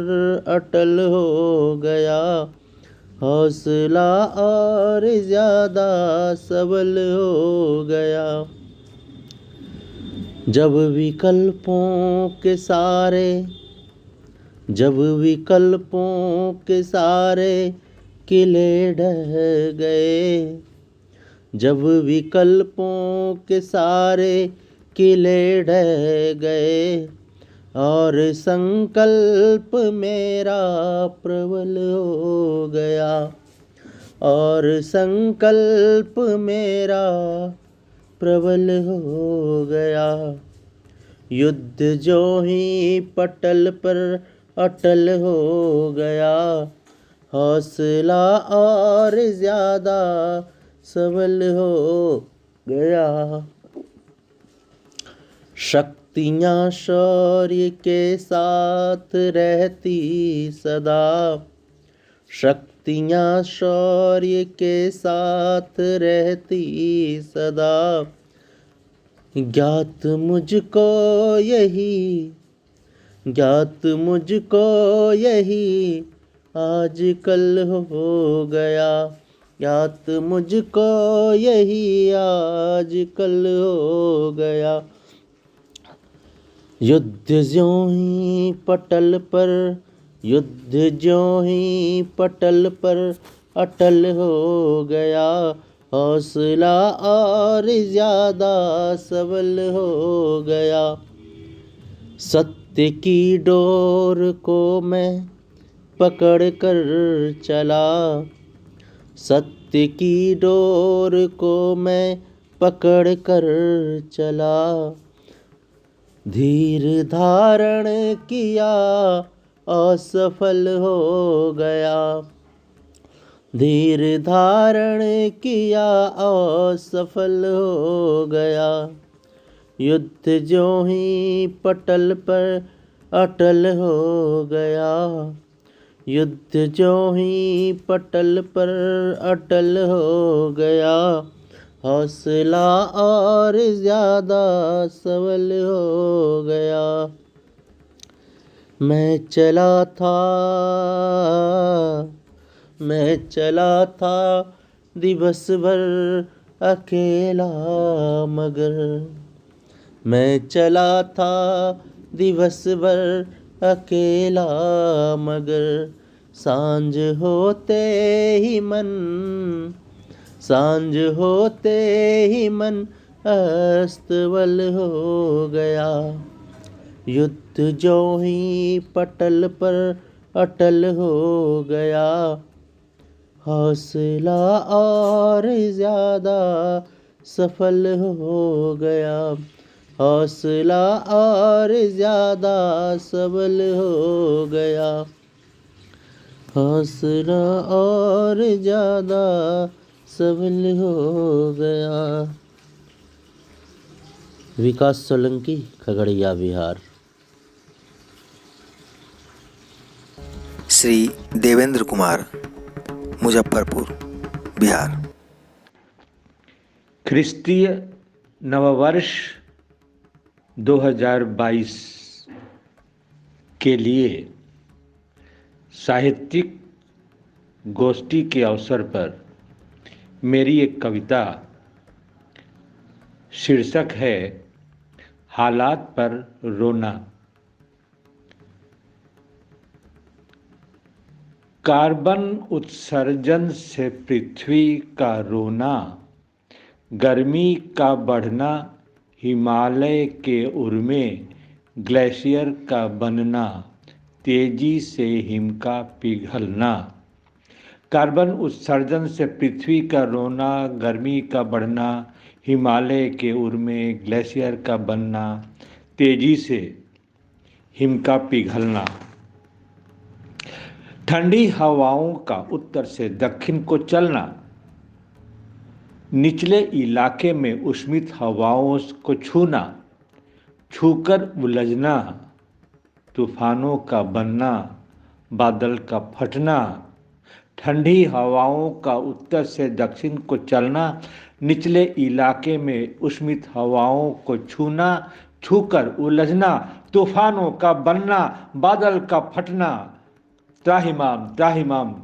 अटल हो गया, हौसला और ज़्यादा सबल हो गया। जब विकल्पों के सारे किले ढह गए, जब विकल्पों के सारे किले ढह गए, और संकल्प मेरा प्रबल हो गया, और संकल्प मेरा प्रबल हो गया। युद्ध ज्यों ही पटल पर अटल हो गया, हौसला और ज़्यादा सबल हो गया। शक्तियाँ शौर्य के साथ रहती सदा, शक्तियाँ शौर्य के साथ रहती सदा। ज्ञात मुझको यही आजकल हो गया, ज्ञात मुझको यही आजकल हो गया। युद्ध ज्यों ही पटल पर अटल हो गया, हौसला और ज़्यादा सबल हो गया। सत्य की डोर को मैं पकड़ कर चला, सत्य की डोर को मैं पकड़ कर चला। धीर धारण किया असफल हो गया, धीर धारण किया असफल हो गया। युद्ध ज्यों ही पटल पर अटल हो गया, युद्ध ज्यों ही पटल पर अटल हो गया, हौसला और ज़्यादा सबल हो गया। मैं चला था दिवस भर अकेला, मगर मैं चला था दिवस भर अकेला, मगर सांझ होते ही मन अस्तबल हो गया। युद्ध ज्यों ही पटल पर अटल हो गया, हौसला और ज़्यादा सफल हो गया, हौसला और ज़्यादा सबल हो गया, हौसला और ज़्यादा सबल हो गया। विकास सोलंकी, खगड़िया, बिहार। श्री देवेंद्र कुमार, मुजफ्फरपुर, बिहार। ख्रिस्तीय नववर्ष 2022 के लिए साहित्यिक गोष्ठी के अवसर पर मेरी एक कविता, शीर्षक है हालात पर रोना। कार्बन उत्सर्जन से पृथ्वी का रोना, गर्मी का बढ़ना, हिमालय के उर्मे ग्लेशियर का बनना, तेजी से हिम का पिघलना। कार्बन उत्सर्जन से पृथ्वी का रोना, गर्मी का बढ़ना, हिमालय के उर्मे ग्लेशियर का बनना, तेजी से हिम का पिघलना। ठंडी हवाओं का उत्तर से दक्षिण को चलना, निचले इलाके में उष्मित हवाओं को छूना, छूकर उलझना, तूफानों का बनना, बादल का फटना, ठंडी हवाओं का उत्तर से दक्षिण को चलना, निचले इलाके में उष्मित हवाओं को छूना, छूकर उलझना, तूफानों का बनना, बादल का फटना, त्राहिमाम त्राहिमाम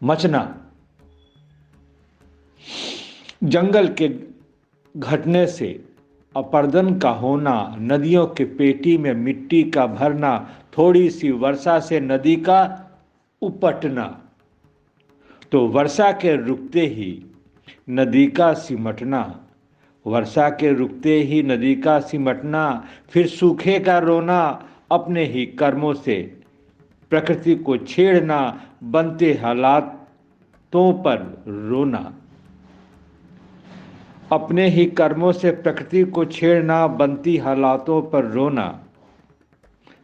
मचना, जंगल के घटने से अपर्दन का होना, नदियों के पेटी में मिट्टी का भरना, थोड़ी सी वर्षा से नदी का उपटना। तो वर्षा के रुकते ही नदी का सिमटना, वर्षा के रुकते ही नदी का सिमटना, फिर सूखे का रोना, अपने ही कर्मों से प्रकृति को छेड़ना, बनते हालातों पर रोना, अपने ही कर्मों से प्रकृति को छेड़ना, बनती हालातों पर रोना।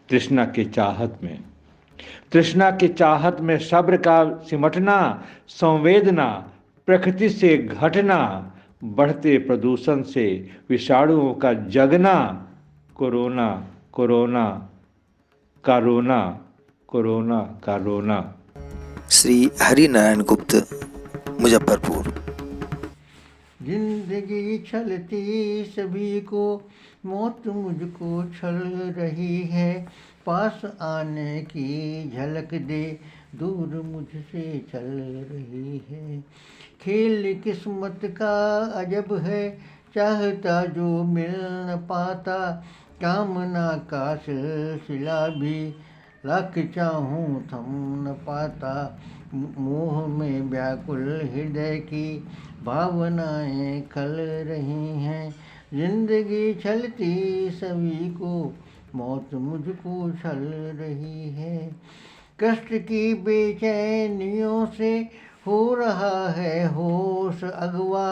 तृष्णा की चाहत में, तृष्णा की चाहत में सब्र का सिमटना, संवेदना, प्रकृति से घटना, बढ़ते प्रदूषण से विषाणुओं का जगना, कोरोना कोरोना का रोना, कोरोना का रोना। श्री हरिनारायण गुप्त, मुजफ्फरपुर। जिंदगी छलती सभी को, मौत मुझको छल रही है। पास आने की झलक दे, दूर मुझसे चल रही है। खेल किस्मत का अजब है, चाहता जो मिल न पाता। कामना का सिलसिला भी, लाख चाहूँ थम न पाता। मोह में व्याकुल हृदय की भावनाएं खल रही हैं। जिंदगी छलती सभी को, मौत मुझको छल रही है। कष्ट की बेचैनियों से हो रहा है होश अगवा।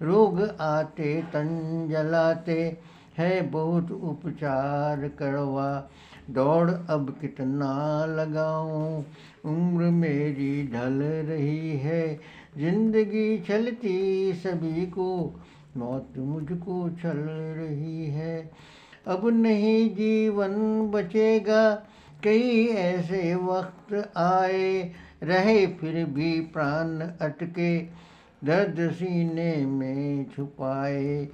रोग आते तन जलाते, है बहुत उपचार कड़वा। दौड़ अब कितना लगाऊं, उम्र मेरी ढल रही है। जिंदगी छलती सभी को, मौत मुझको छल रही है। अब नहीं जीवन बचेगा, कई ऐसे वक्त आए। रहे फिर भी प्राण अटके, दर्द सीने में छुपाए।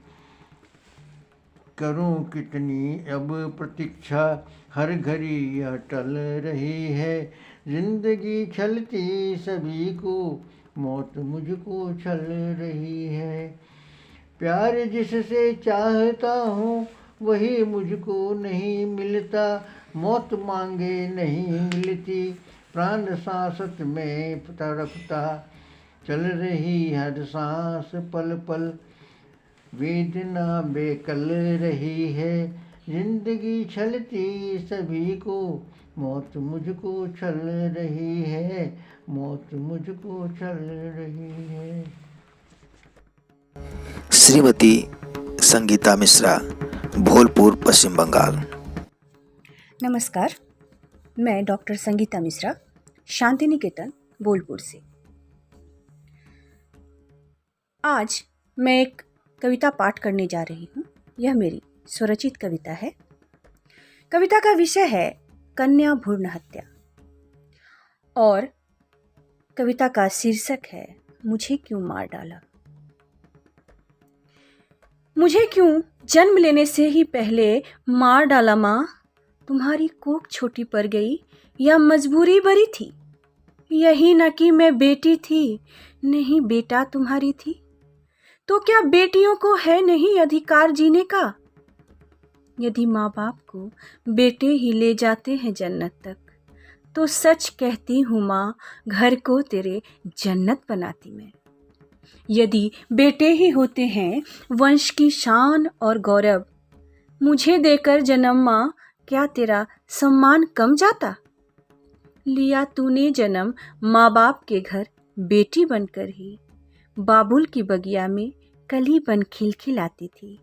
करूं कितनी अब प्रतीक्षा, हर घड़ी यह टल रही है। जिंदगी छलती सभी को, मौत मुझको छल रही है। प्यार जिससे चाहता हूँ, वही मुझको नहीं मिलता। मौत मांगे नहीं मिलती, प्राण सांसत में तड़पता। चल रही हर सांस पल पल, वेदना बेकल रही है। जिंदगी छलती सभी को, मौत मुझको छल रही है। मौत मुझको छल रही है। श्रीमती संगीता मिश्रा, भोलपुर, पश्चिम बंगाल। नमस्कार, मैं डॉक्टर संगीता मिश्रा, शांति निकेतन, बोलपुर से। आज मैं एक कविता पाठ करने जा रही हूँ। यह मेरी स्वरचित कविता है। कविता का विषय है कन्या भ्रूण हत्या और कविता का शीर्षक है मुझे क्यों मार डाला। मुझे क्यों जन्म लेने से ही पहले मार डाला माँ। तुम्हारी कोख छोटी पड़ गई या मजबूरी बड़ी थी। यही न कि मैं बेटी थी, नहीं बेटा तुम्हारी थी। तो क्या बेटियों को है नहीं अधिकार जीने का। यदि माँ बाप को बेटे ही ले जाते हैं जन्नत तक, तो सच कहती हूँ माँ, घर को तेरे जन्नत बनाती मैं। यदि बेटे ही होते हैं वंश की शान और गौरव, मुझे देकर जन्म माँ, क्या तेरा सम्मान कम जाता। लिया तूने जन्म माँ बाप के घर बेटी बनकर ही, बाबुल की बगिया में कली बन खिलखिलाती थी।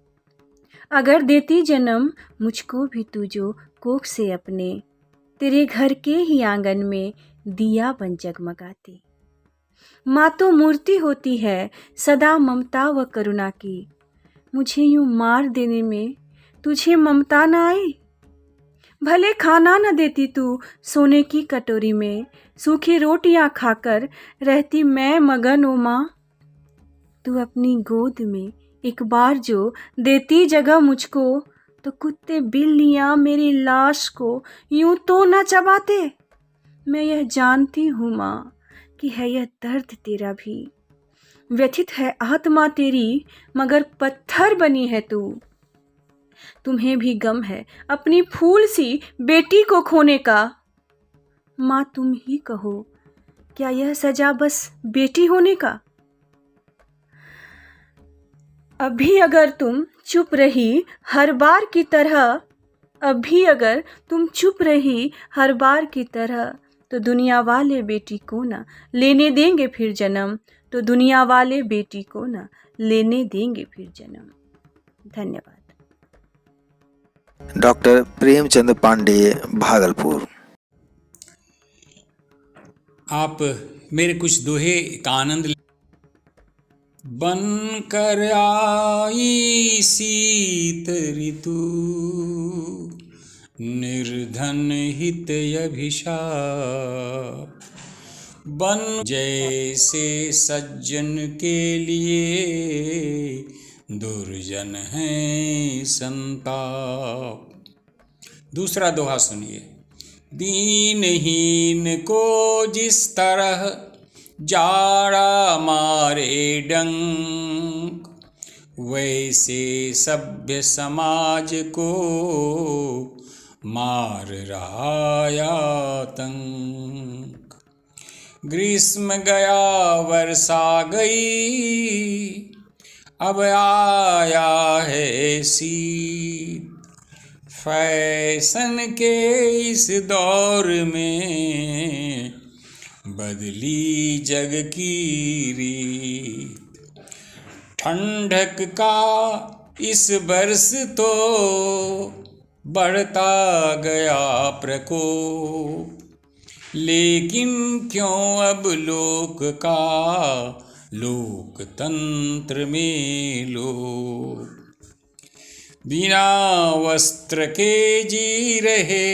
अगर देती जन्म मुझको भी तू जो कोख से अपने, तेरे घर के ही आंगन में दिया बन जगमगाती। माँ तो मूर्ति होती है सदा ममता व करुणा की। मुझे यूं मार देने में तुझे ममता न आई? भले खाना न देती तू सोने की कटोरी में, सूखी रोटियां खाकर रहती मैं मगन ओ माँ। तू अपनी गोद में एक बार जो देती जगह मुझको, तो कुत्ते बिल्लियां मेरी लाश को यूं तो न चबाते। मैं यह जानती हूँ माँ कि है यह दर्द तेरा भी, व्यथित है आत्मा तेरी मगर पत्थर बनी है तू। तुम्हें भी गम है अपनी फूल सी बेटी को खोने का। माँ तुम ही कहो, क्या यह सजा बस बेटी होने का? अभी अगर तुम चुप रही हर बार की तरह, अभी अगर तुम चुप रही हर बार की तरह, तो दुनिया वाले बेटी को ना लेने देंगे फिर जन्म, तो दुनिया वाले बेटी को ना लेने देंगे फिर जन्म। धन्यवाद। डॉक्टर प्रेमचंद पांडे, भागलपुर। आप मेरे कुछ दोहे का आनंद। बन कर आई शीत ऋतु, निर्धन हित अभिशाप। बन जैसे सज्जन के लिए, दुर्जन है संताप। दूसरा दोहा सुनिए। दीनहीन को जिस तरह जाड़ा मारे डंक, वैसे सभ्य समाज को मार रहा आतंक। ग्रीष्म गया वर्षा गई, अब आया है शीत। फैशन के इस दौर में बदली जग की रीत। ठंडक का इस बरस तो बढ़ता गया प्रकोप, लेकिन क्यों अब लोक का लोकतंत्र में लोप। बिना वस्त्र के जी रहे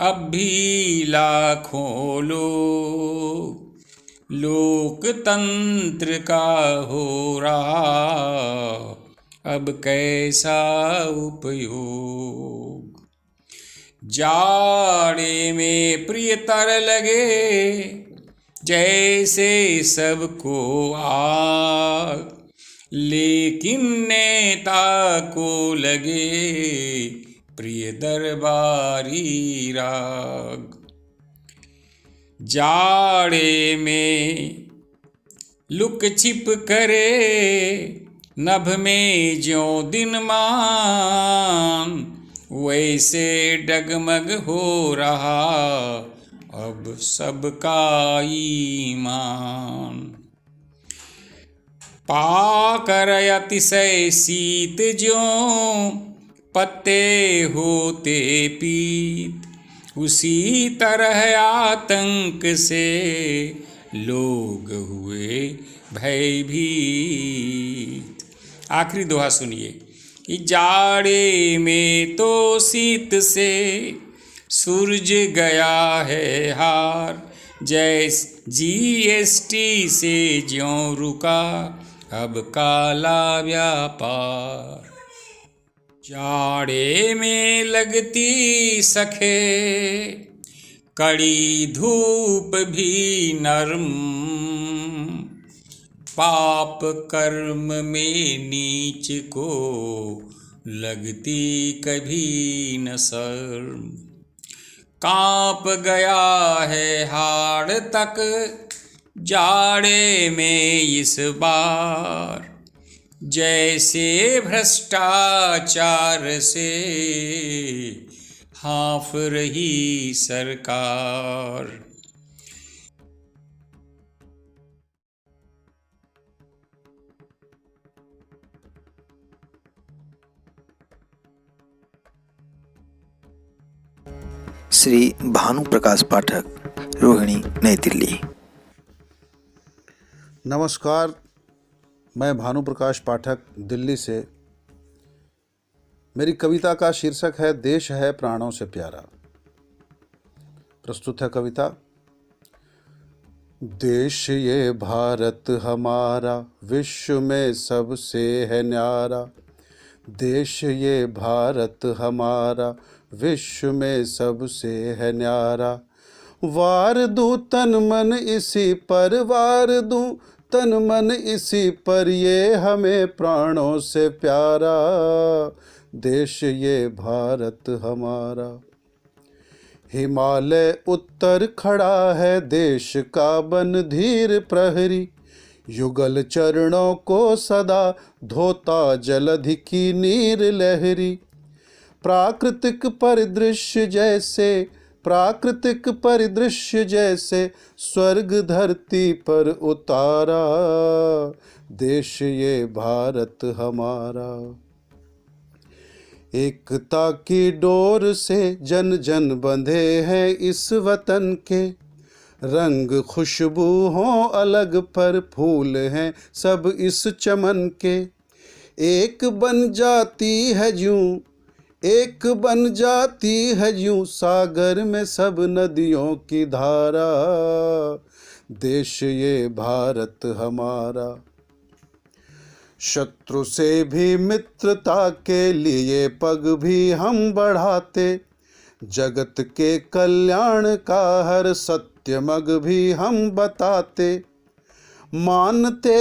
अब भी लाखों लोग, लोकतंत्र का हो रहा अब कैसा उपयोग। जाड़े में प्रियतर लगे जैसे सबको आग, लेकिन नेता को लगे प्रिय दरबारी राग। जाड़े में लुक छिप करे नभ में ज्यों दिन मान, वैसे डगमग हो रहा अब सबका ईमान। पाकर अतिशय शीत ज्यों पत्ते होते पीत, उसी तरह आतंक से लोग हुए भयभीत। आखिरी दोहा सुनिए कि जाड़े में तो शीत से सूरज गया है हार, जैसे जीएसटी से ज्यों रुका अब काला व्यापार। जाड़े में लगती सखे कड़ी धूप भी नरम, पाप कर्म में नीच को लगती कभी न शर्म। कांप गया है हाड़ तक जाड़े में इस बार, जैसे भ्रष्टाचार से हाँफ रही सरकार। श्री भानु प्रकाश पाठक, रोहिणी, नई दिल्ली। नमस्कार, मैं भानु प्रकाश पाठक दिल्ली से। मेरी कविता का शीर्षक है देश है प्राणों से प्यारा। प्रस्तुत है कविता। देश ये भारत हमारा, विश्व में सबसे है न्यारा। देश ये भारत हमारा, विश्व में सबसे है न्यारा। वार दूं तन मन इसी पर, वार दूं तन मन इसी पर, ये हमें प्राणों से प्यारा। देश ये भारत हमारा। हिमालय उत्तर खड़ा है देश का बन धीर प्रहरी। युगल चरणों को सदा धोता जलधि की नीर लहरी। प्राकृतिक परिदृश्य जैसे स्वर्ग धरती पर उतारा। देश ये भारत हमारा। एकता की डोर से जन जन बंधे हैं इस वतन के। रंग खुशबू हों अलग पर, फूल हैं सब इस चमन के। एक बन जाती है यूं सागर में सब नदियों की धारा। देश ये भारत हमारा। शत्रु से भी मित्रता के लिए पग भी हम बढ़ाते। जगत के कल्याण का हर सत्य मग भी हम बताते। मानते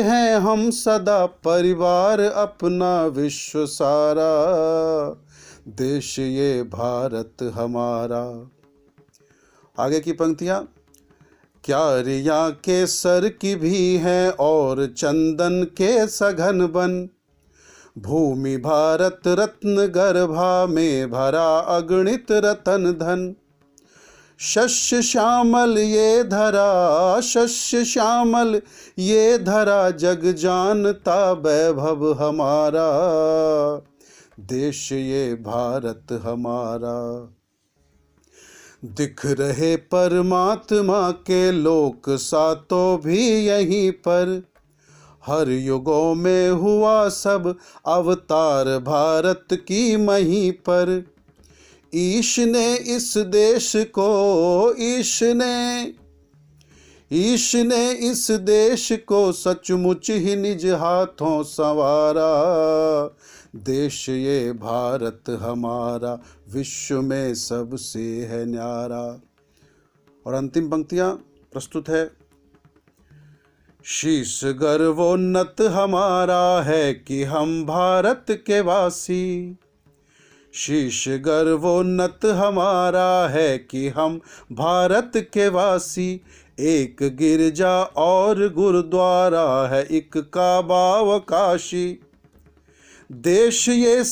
हैं हम सदा परिवार अपना विश्व सारा। देश ये भारत हमारा। आगे की पंक्तियाँ। क्यारियाँ के सर की भी हैं और चंदन के सघन बन। भूमि भारत रत्न गर्भा में भरा अगणित रतन धन। शस्य श्यामल ये धरा जग जानता वैभव हमारा। देश ये भारत हमारा। दिख रहे परमात्मा के लोक सातों भी यहीं पर। हर युगों में हुआ सब अवतार भारत की महीं पर। ईश ने इस देश को सचमुच ही निज हाथों संवारा। देश ये भारत हमारा, विश्व में सबसे है न्यारा। और अंतिम पंक्तियां प्रस्तुत है। शीश गर्वोन्नत हमारा है कि हम भारत के वासी। शीश गर्वोन्नत हमारा है कि हम भारत के वासी। एक गिरजा और गुरुद्वारा है, एक काबा व काशी। देश ये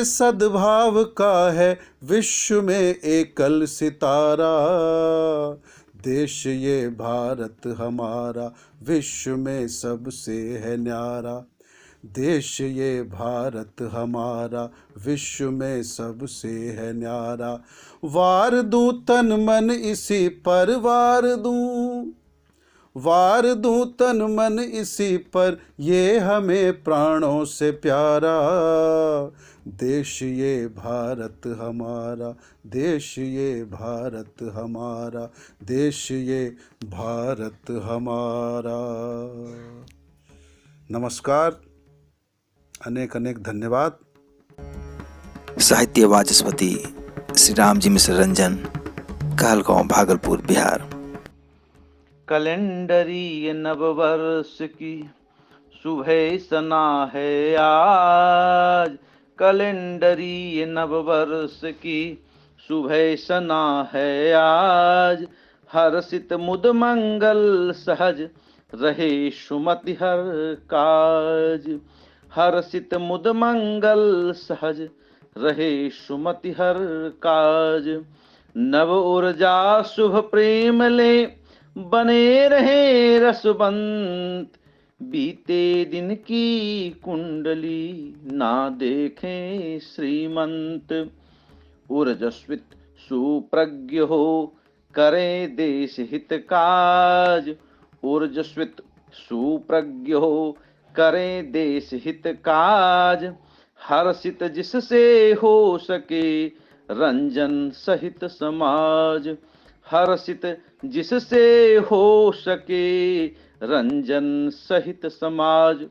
सद्भाव का है, विश्व में एकल सितारा। देश ये भारत हमारा, विश्व में सबसे है न्यारा। देश ये भारत हमारा, विश्व में सबसे है न्यारा। वार दूं तन मन इसी पर, वार दूं तन मन इसी पर, ये हमें प्राणों से प्यारा। देश ये भारत हमारा, देश ये भारत हमारा, देश ये भारत हमारा। नमस्कार, अनेक अनेक धन्यवाद। साहित्य वाचस्पति श्री राम जी मिश्र रंजन, कहलगांव, भागलपुर, बिहार। कैलेंडरी नववर्ष की सुबह सना है आज। कैलेंडरी नववर्ष की सुबह सना है आज। हर्षित मुद मंगल सहज रहे सुमति हर काज। हर्षित मुद मंगल सहज रहे सुमति हर काज। नव ऊर्जा शुभ प्रेम ले बने रहे रसवंत। बीते दिन की कुंडली ना देखें श्रीमंत। ऊर्जस्वित सुप्रज्ञ हो करे देश हित काज। ऊर्जस्वित सुप्रज्ञ हो करे देश हित काज। हर्षित जिससे हो सके रंजन सहित समाज। हर्षित जिससे हो सके रंजन सहित समाज।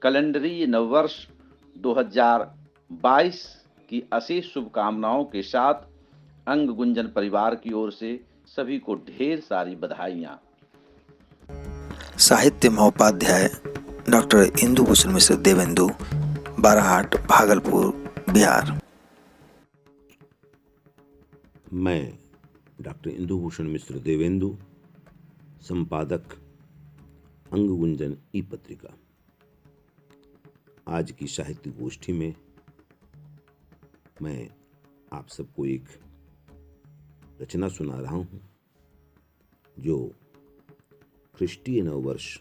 कैलेंडरी नववर्ष 2022 की अशेष शुभकामनाओं के साथ अंग गुंजन परिवार की ओर से सभी को ढेर सारी बधाइयाँ। साहित्य महोपाध्याय डॉक्टर इंदु भूषण मिश्र देवेंदु, बाराहाट, भागलपुर, बिहार। मैं डॉक्टर इंदु भूषण मिश्र देवेंदु, संपादक अंग गुंजन ई पत्रिका। आज की साहित्य गोष्ठी में मैं आप सबको एक रचना सुना रहा हूँ जो ख्रिस्टीय नववर्ष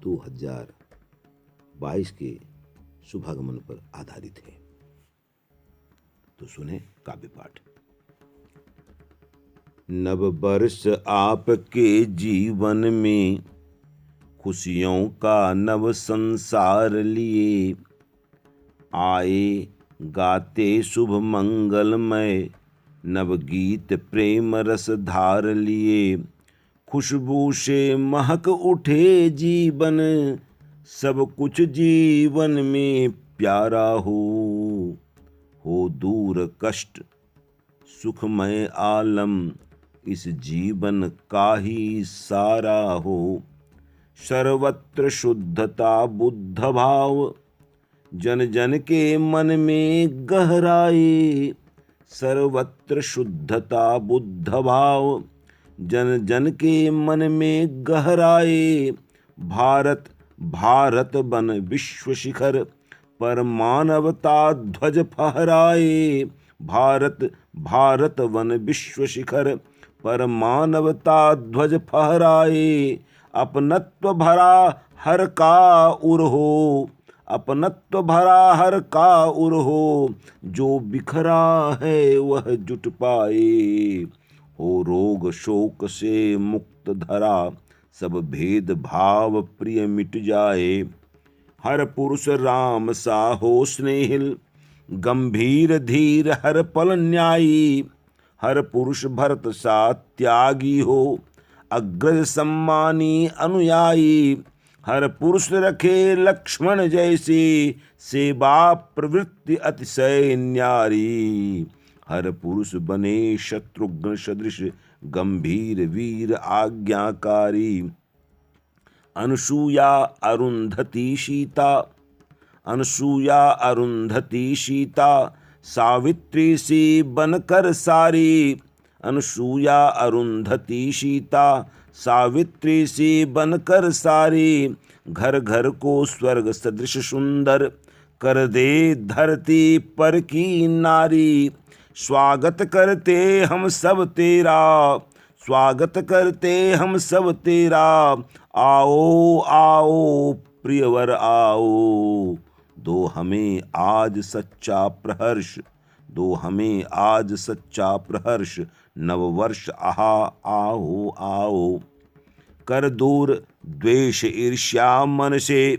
2022 के शुभागमन पर आधारित है। तो सुने काव्य पाठ। नव वर्ष आपके जीवन में खुशियों का नव संसार लिए आए, गाते शुभ मंगलमय नव गीत प्रेम रस धार लिए। खुशबू से महक उठे जीवन, सब कुछ जीवन में प्यारा हो दूर कष्ट सुखमय आलम इस जीवन का ही सारा हो। सर्वत्र शुद्धता बुद्ध भाव जन जन के मन में गहराए। सर्वत्र शुद्धता बुद्ध भाव जन जन के मन में गहराए। भारत भारत बन विश्व शिखर पर मानवता ध्वज फहराए। भारत भारत वन विश्व शिखर पर मानवता ध्वज फहराए। अपनत्व भरा हर का उर हो, अपनत्व भरा हर का उर हो। जो बिखरा है वह जुट पाए। हो रोग शोक से मुक्त धरा, सब भेद भाव प्रिय मिट जाए। हर पुरुष राम सा हो स्नेहिल, गंभीर धीर हर पल न्यायी। हर पुरुष भरत सा त्यागी हो, अग्रज सम्मानी अनुयायी। हर पुरुष रखे लक्ष्मण जैसी, सेवा प्रवृत्ति अतिशय न्यारी। हर पुरुष बने शत्रुघ्न सदृश, गंभीर वीर आज्ञाकारी। अनुसूया अरुंधति सीता, अनुसूया अरुंधति सीता, सावित्री सी बनकर सारी। अनुसूया अरुंधति सीता, सावित्री सी बनकर सारी। घर घर को स्वर्ग सदृश सुंदर, कर दे धरती पर की नारी। स्वागत करते हम सब तेरा, स्वागत करते हम सब तेरा। आओ आओ प्रियवर आओ, दो हमें आज सच्चा प्रहर्ष। दो हमें आज सच्चा प्रहर्ष, नववर्ष आहा आओ आओ। कर दूर द्वेष ईर्ष्या मन से,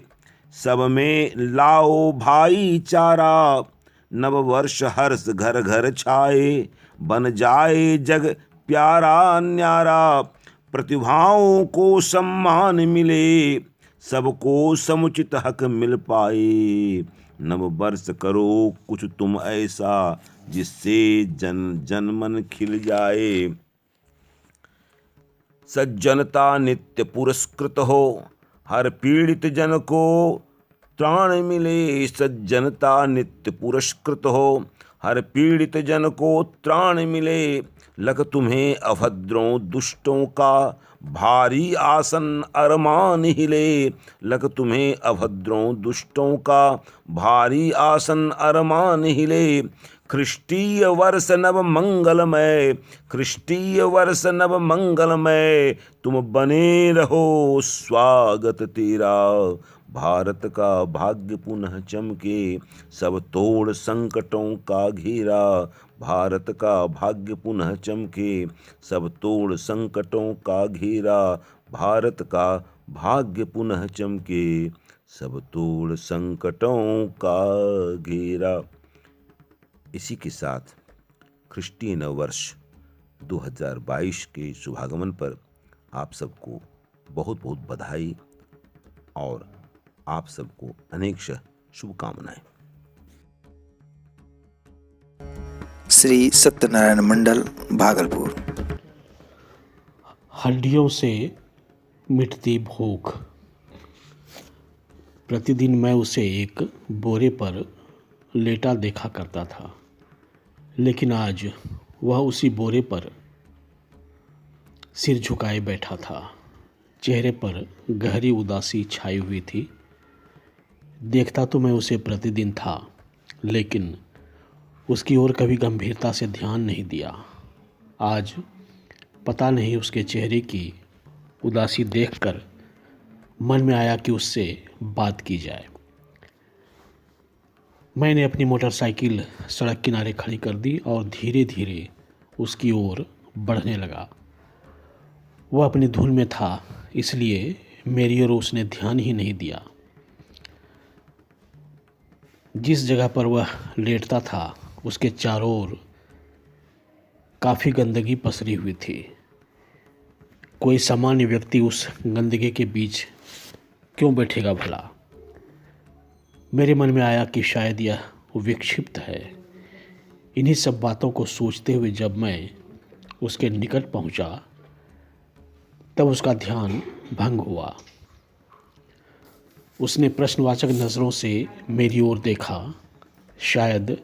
सब में लाओ भाईचारा। नववर्ष हर्ष घर घर छाए, बन जाए जग प्यारा न्यारा। प्रतिभाओं को सम्मान मिले, सबको समुचित हक मिल पाए। नववर्ष करो कुछ तुम ऐसा, जिससे जन जन मन खिल जाए। सज्जनता नित्य पुरस्कृत हो, हर पीड़ित जन को त्राण मिले। सज्जनता नित्य पुरस्कृत हो, हर पीड़ित जन को त्राण मिले। लग तुम्हें अभद्रों दुष्टों का भारी आसन अरमान हिले। लग तुम्हें अभद्रों दुष्टों का भारी आसन अरमान हिले। ख्रिस्टीय वर्ष नव मंगलमय, ख्रिस्टीय वर्ष नव मंगलमय। तुम बने रहो स्वागत तेरा, भारत का भाग्य पुनः चमके, सब तोड़ संकटों का घेरा। भारत का भाग्य पुनः चमके, सब तोड़ संकटों का घेरा। भारत का भाग्य पुनः चमके, सब तोड़ संकटों का घेरा। इसी के साथ ख्रिस्टीय नव वर्ष 2022 के शुभागमन पर आप सबको बहुत बहुत बधाई और आप सबको अनेक शुभकामनाएं। श्री सत्यनारायण मंडल, भागलपुर। हड्डियों से मिटती भूख। प्रतिदिन मैं उसे एक बोरे पर लेटा देखा करता था, लेकिन आज वह उसी बोरे पर सिर झुकाए बैठा था। चेहरे पर गहरी उदासी छाई हुई थी। देखता तो मैं उसे प्रतिदिन था, लेकिन उसकी ओर कभी गंभीरता से ध्यान नहीं दिया। आज पता नहीं उसके चेहरे की उदासी देखकर मन में आया कि उससे बात की जाए। मैंने अपनी मोटरसाइकिल सड़क किनारे खड़ी कर दी और धीरे धीरे उसकी ओर बढ़ने लगा। वह अपनी धुन में था, इसलिए मेरी ओर उसने ध्यान ही नहीं दिया। जिस जगह पर वह लेटता था उसके चारों ओर काफ़ी गंदगी पसरी हुई थी। कोई सामान्य व्यक्ति उस गंदगी के बीच क्यों बैठेगा भला? मेरे मन में आया कि शायद यह विक्षिप्त है। इन्हीं सब बातों को सोचते हुए जब मैं उसके निकट पहुंचा, तब उसका ध्यान भंग हुआ। उसने प्रश्नवाचक नज़रों से मेरी ओर देखा। शायद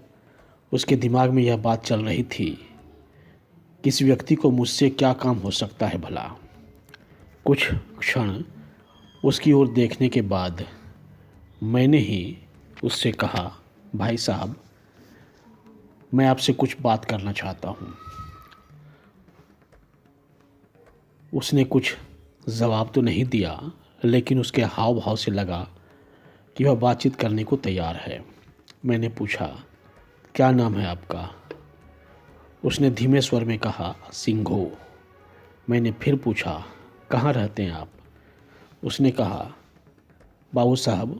उसके दिमाग में यह बात चल रही थी, किस व्यक्ति को मुझसे क्या काम हो सकता है भला। कुछ क्षण उसकी ओर देखने के बाद मैंने ही उससे कहा, भाई साहब, मैं आपसे कुछ बात करना चाहता हूँ। उसने कुछ जवाब तो नहीं दिया, लेकिन उसके हाव भाव से लगा कि वह बातचीत करने को तैयार है। मैंने पूछा, क्या नाम है आपका? उसने धीमे स्वर में कहा, सिंघो। मैंने फिर पूछा, कहाँ रहते हैं आप? उसने कहा, बाबू साहब,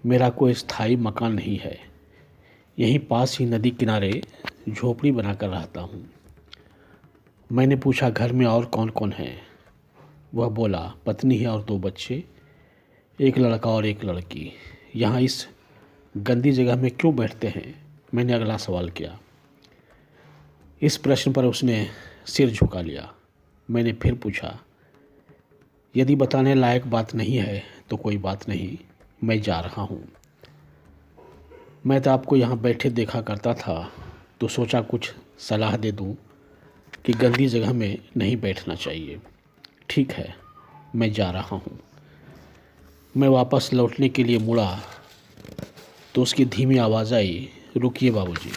मेरा कोई स्थायी मकान नहीं है। यहीं पास ही नदी किनारे झोपड़ी बनाकर रहता हूँ। मैंने पूछा, घर में और कौन कौन है? वह बोला, पत्नी है और 2 बच्चे, एक लड़का और एक लड़की। यहाँ इस गंदी जगह में क्यों बैठते हैं? मैंने अगला सवाल किया। इस प्रश्न पर उसने सिर झुका लिया। मैंने फिर पूछा, यदि बताने लायक बात नहीं है तो कोई बात नहीं, मैं जा रहा हूँ। मैं तो आपको यहाँ बैठे देखा करता था, तो सोचा कुछ सलाह दे दूँ कि गंदी जगह में नहीं बैठना चाहिए। ठीक है, मैं जा रहा हूँ। मैं वापस लौटने के लिए मुड़ा तो उसकी धीमी आवाज़ आई, रुकिए बाबूजी।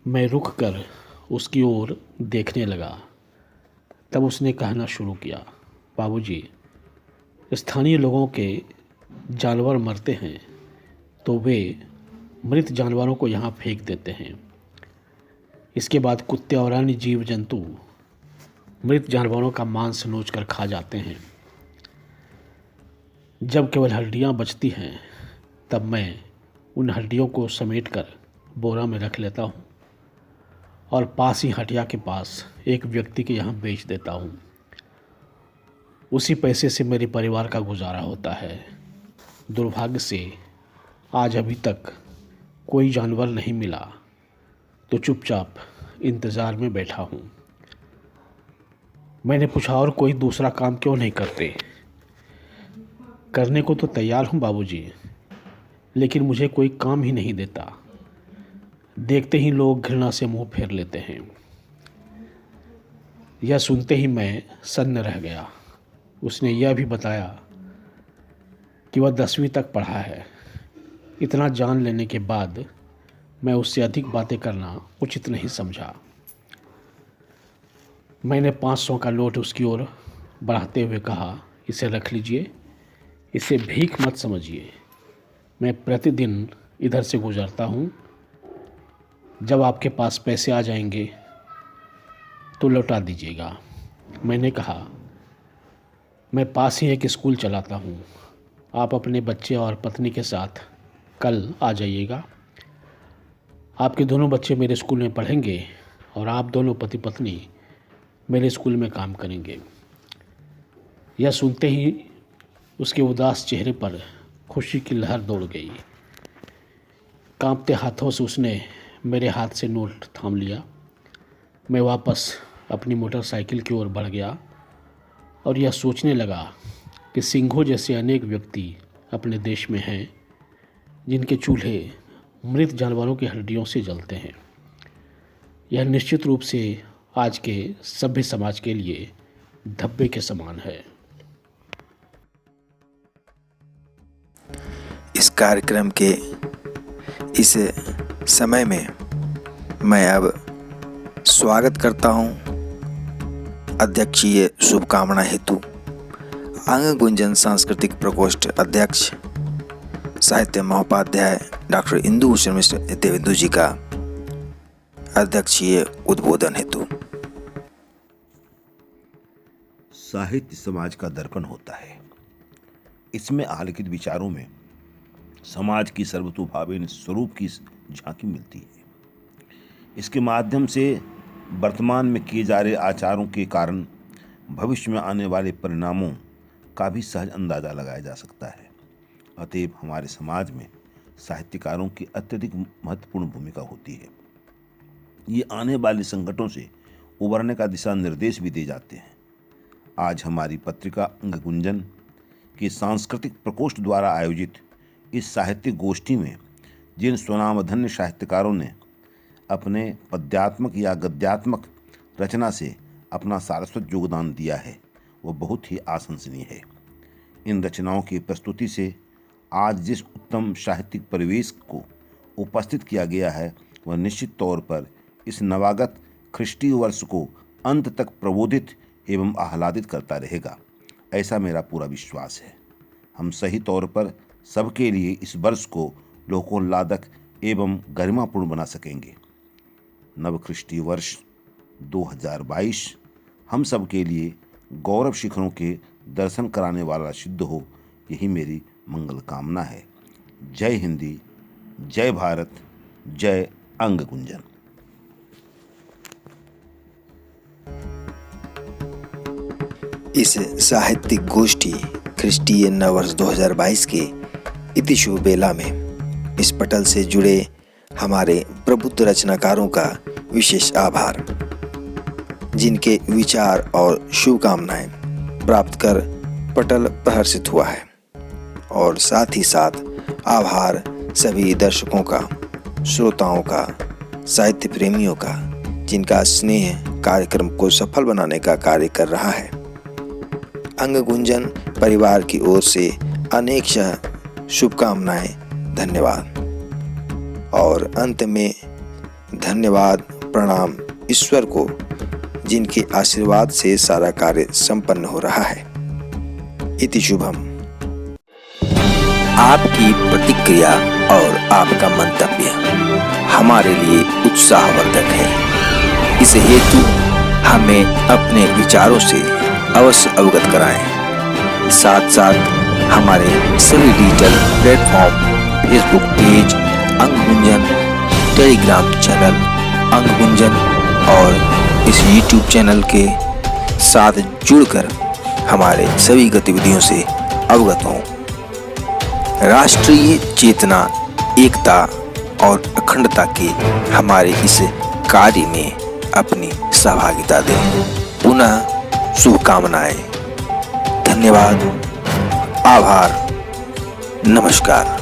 मैं रुक कर उसकी ओर देखने लगा। तब उसने कहना शुरू किया, बाबूजी, स्थानीय लोगों के जानवर मरते हैं तो वे मृत जानवरों को यहाँ फेंक देते हैं। इसके बाद कुत्ते और अन्य जीव जंतु मृत जानवरों का मांस नोच कर खा जाते हैं। जब केवल हड्डियाँ बचती हैं, तब मैं उन हड्डियों को समेटकर बोरा में रख लेता हूँ और पास ही हटिया के पास एक व्यक्ति के यहाँ बेच देता हूँ। उसी पैसे से मेरे परिवार का गुजारा होता है। दुर्भाग्य से आज अभी तक कोई जानवर नहीं मिला, तो चुपचाप इंतज़ार में बैठा हूँ। मैंने पूछा, और कोई दूसरा काम क्यों नहीं करते? करने को तो तैयार हूँ बाबूजी, लेकिन मुझे कोई काम ही नहीं देता। देखते ही लोग घृणा से मुंह फेर लेते हैं। यह सुनते ही मैं सन्न रह गया। उसने यह भी बताया कि वह 10वीं तक पढ़ा है। इतना जान लेने के बाद मैं उससे अधिक बातें करना उचित नहीं समझा। मैंने 500 का नोट उसकी ओर बढ़ाते हुए कहा, इसे रख लीजिए, इसे भीख मत समझिए। मैं प्रतिदिन इधर से गुजरता हूँ। जब आपके पास पैसे आ जाएंगे तो लौटा दीजिएगा। मैंने कहा, मैं पास ही एक स्कूल चलाता हूँ, आप अपने बच्चे और पत्नी के साथ कल आ जाइएगा। आपके दोनों बच्चे मेरे स्कूल में पढ़ेंगे और आप दोनों पति पत्नी मेरे स्कूल में काम करेंगे। यह सुनते ही उसके उदास चेहरे पर खुशी की लहर दौड़ गई। कांपते हाथों से उसने मेरे हाथ से नोट थाम लिया। मैं वापस अपनी मोटरसाइकिल की ओर बढ़ गया और यह सोचने लगा कि सिंघों जैसे अनेक व्यक्ति अपने देश में हैं जिनके चूल्हे मृत जानवरों की हड्डियों से जलते हैं। यह निश्चित रूप से आज के सभ्य समाज के लिए धब्बे के समान है। इस कार्यक्रम के इस समय में मैं अब स्वागत करता हूं अध्यक्षीय शुभकामना हेतु अंग गुंजन सांस्कृतिक प्रकोष्ठ अध्यक्ष साहित्य महोपाध्याय डॉक्टर इंदु भूषण मिश्र देवेंदु जी का अध्यक्षीय उद्बोधन हेतु। साहित्य समाज का दर्पण होता है। इसमें आलिखित विचारों में समाज की सर्वतोभावेन स्वरूप की झांकी मिलती है। इसके माध्यम से वर्तमान में किए जा रहे आचारों के कारण भविष्य में आने वाले परिणामों का भी सहज अंदाजा लगाया जा सकता है। अतएव हमारे समाज में साहित्यकारों की अत्यधिक महत्वपूर्ण भूमिका होती है। ये आने वाले संकटों से उबरने का दिशा निर्देश भी दे जाते हैं। आज हमारी पत्रिका अंग गुंजन के सांस्कृतिक प्रकोष्ठ द्वारा आयोजित इस साहित्यिक गोष्ठी में जिन स्वनामधन्य साहित्यकारों ने अपने पद्यात्मक या गद्यात्मक रचना से अपना सारस्वत योगदान दिया है वह बहुत ही आशंसनीय है। इन रचनाओं की प्रस्तुति से आज जिस उत्तम साहित्यिक परिवेश को उपस्थित किया गया है वह निश्चित तौर पर इस नवागत ख्रिस्टीय वर्ष को अंत तक प्रबोधित एवं आह्लादित करता रहेगा, ऐसा मेरा पूरा विश्वास है। हम सही तौर पर सबके लिए इस वर्ष को लोकोल्लादक एवं गरिमापूर्ण बना सकेंगे। नव ख्रिस्टीय वर्ष 2022 हम सब के लिए गौरव शिखरों के दर्शन कराने वाला सिद्ध हो, यही मेरी मंगल कामना है। जय हिंदी, जय भारत, जय अंग गुंजन। इस साहित्यिक गोष्ठी ख्रिस्टीय नववर्ष 2022 के इति शुभ बेला में इस पटल से जुड़े हमारे प्रबुद्ध रचनाकारों का विशेष आभार, जिनके विचार और शुभकामनाएं प्राप्त कर पटल प्रहर्षित हुआ है। और साथ ही साथ आभार सभी दर्शकों का, श्रोताओं का, साहित्य प्रेमियों का, जिनका स्नेह कार्यक्रम को सफल बनाने का कार्य कर रहा है। अंग गुंजन परिवार की ओर से अनेक शुभकामनाएं, धन्यवाद। और अंत में धन्यवाद प्रणाम ईश्वर को, जिनके आशीर्वाद से सारा कार्य संपन्न हो रहा है। इति शुभम। आपकी प्रतिक्रिया और आपका मंतव्य हमारे लिए उत्साहवर्धक है। इस हेतु हमें अपने विचारों से अवश्य अवगत कराएं। साथ साथ हमारे सभी डिजिटल प्लेटफॉर्म, फेसबुक पेज अंग गुंजन, टेलीग्राम चैनल अंग गुंजन और इस यूट्यूब चैनल के साथ जुड़कर हमारे सभी गतिविधियों से अवगत हों। राष्ट्रीय चेतना, एकता और अखंडता के हमारे इस कार्य में अपनी सहभागिता दें। पुनः शुभकामनाएं, धन्यवाद, आभार, नमस्कार।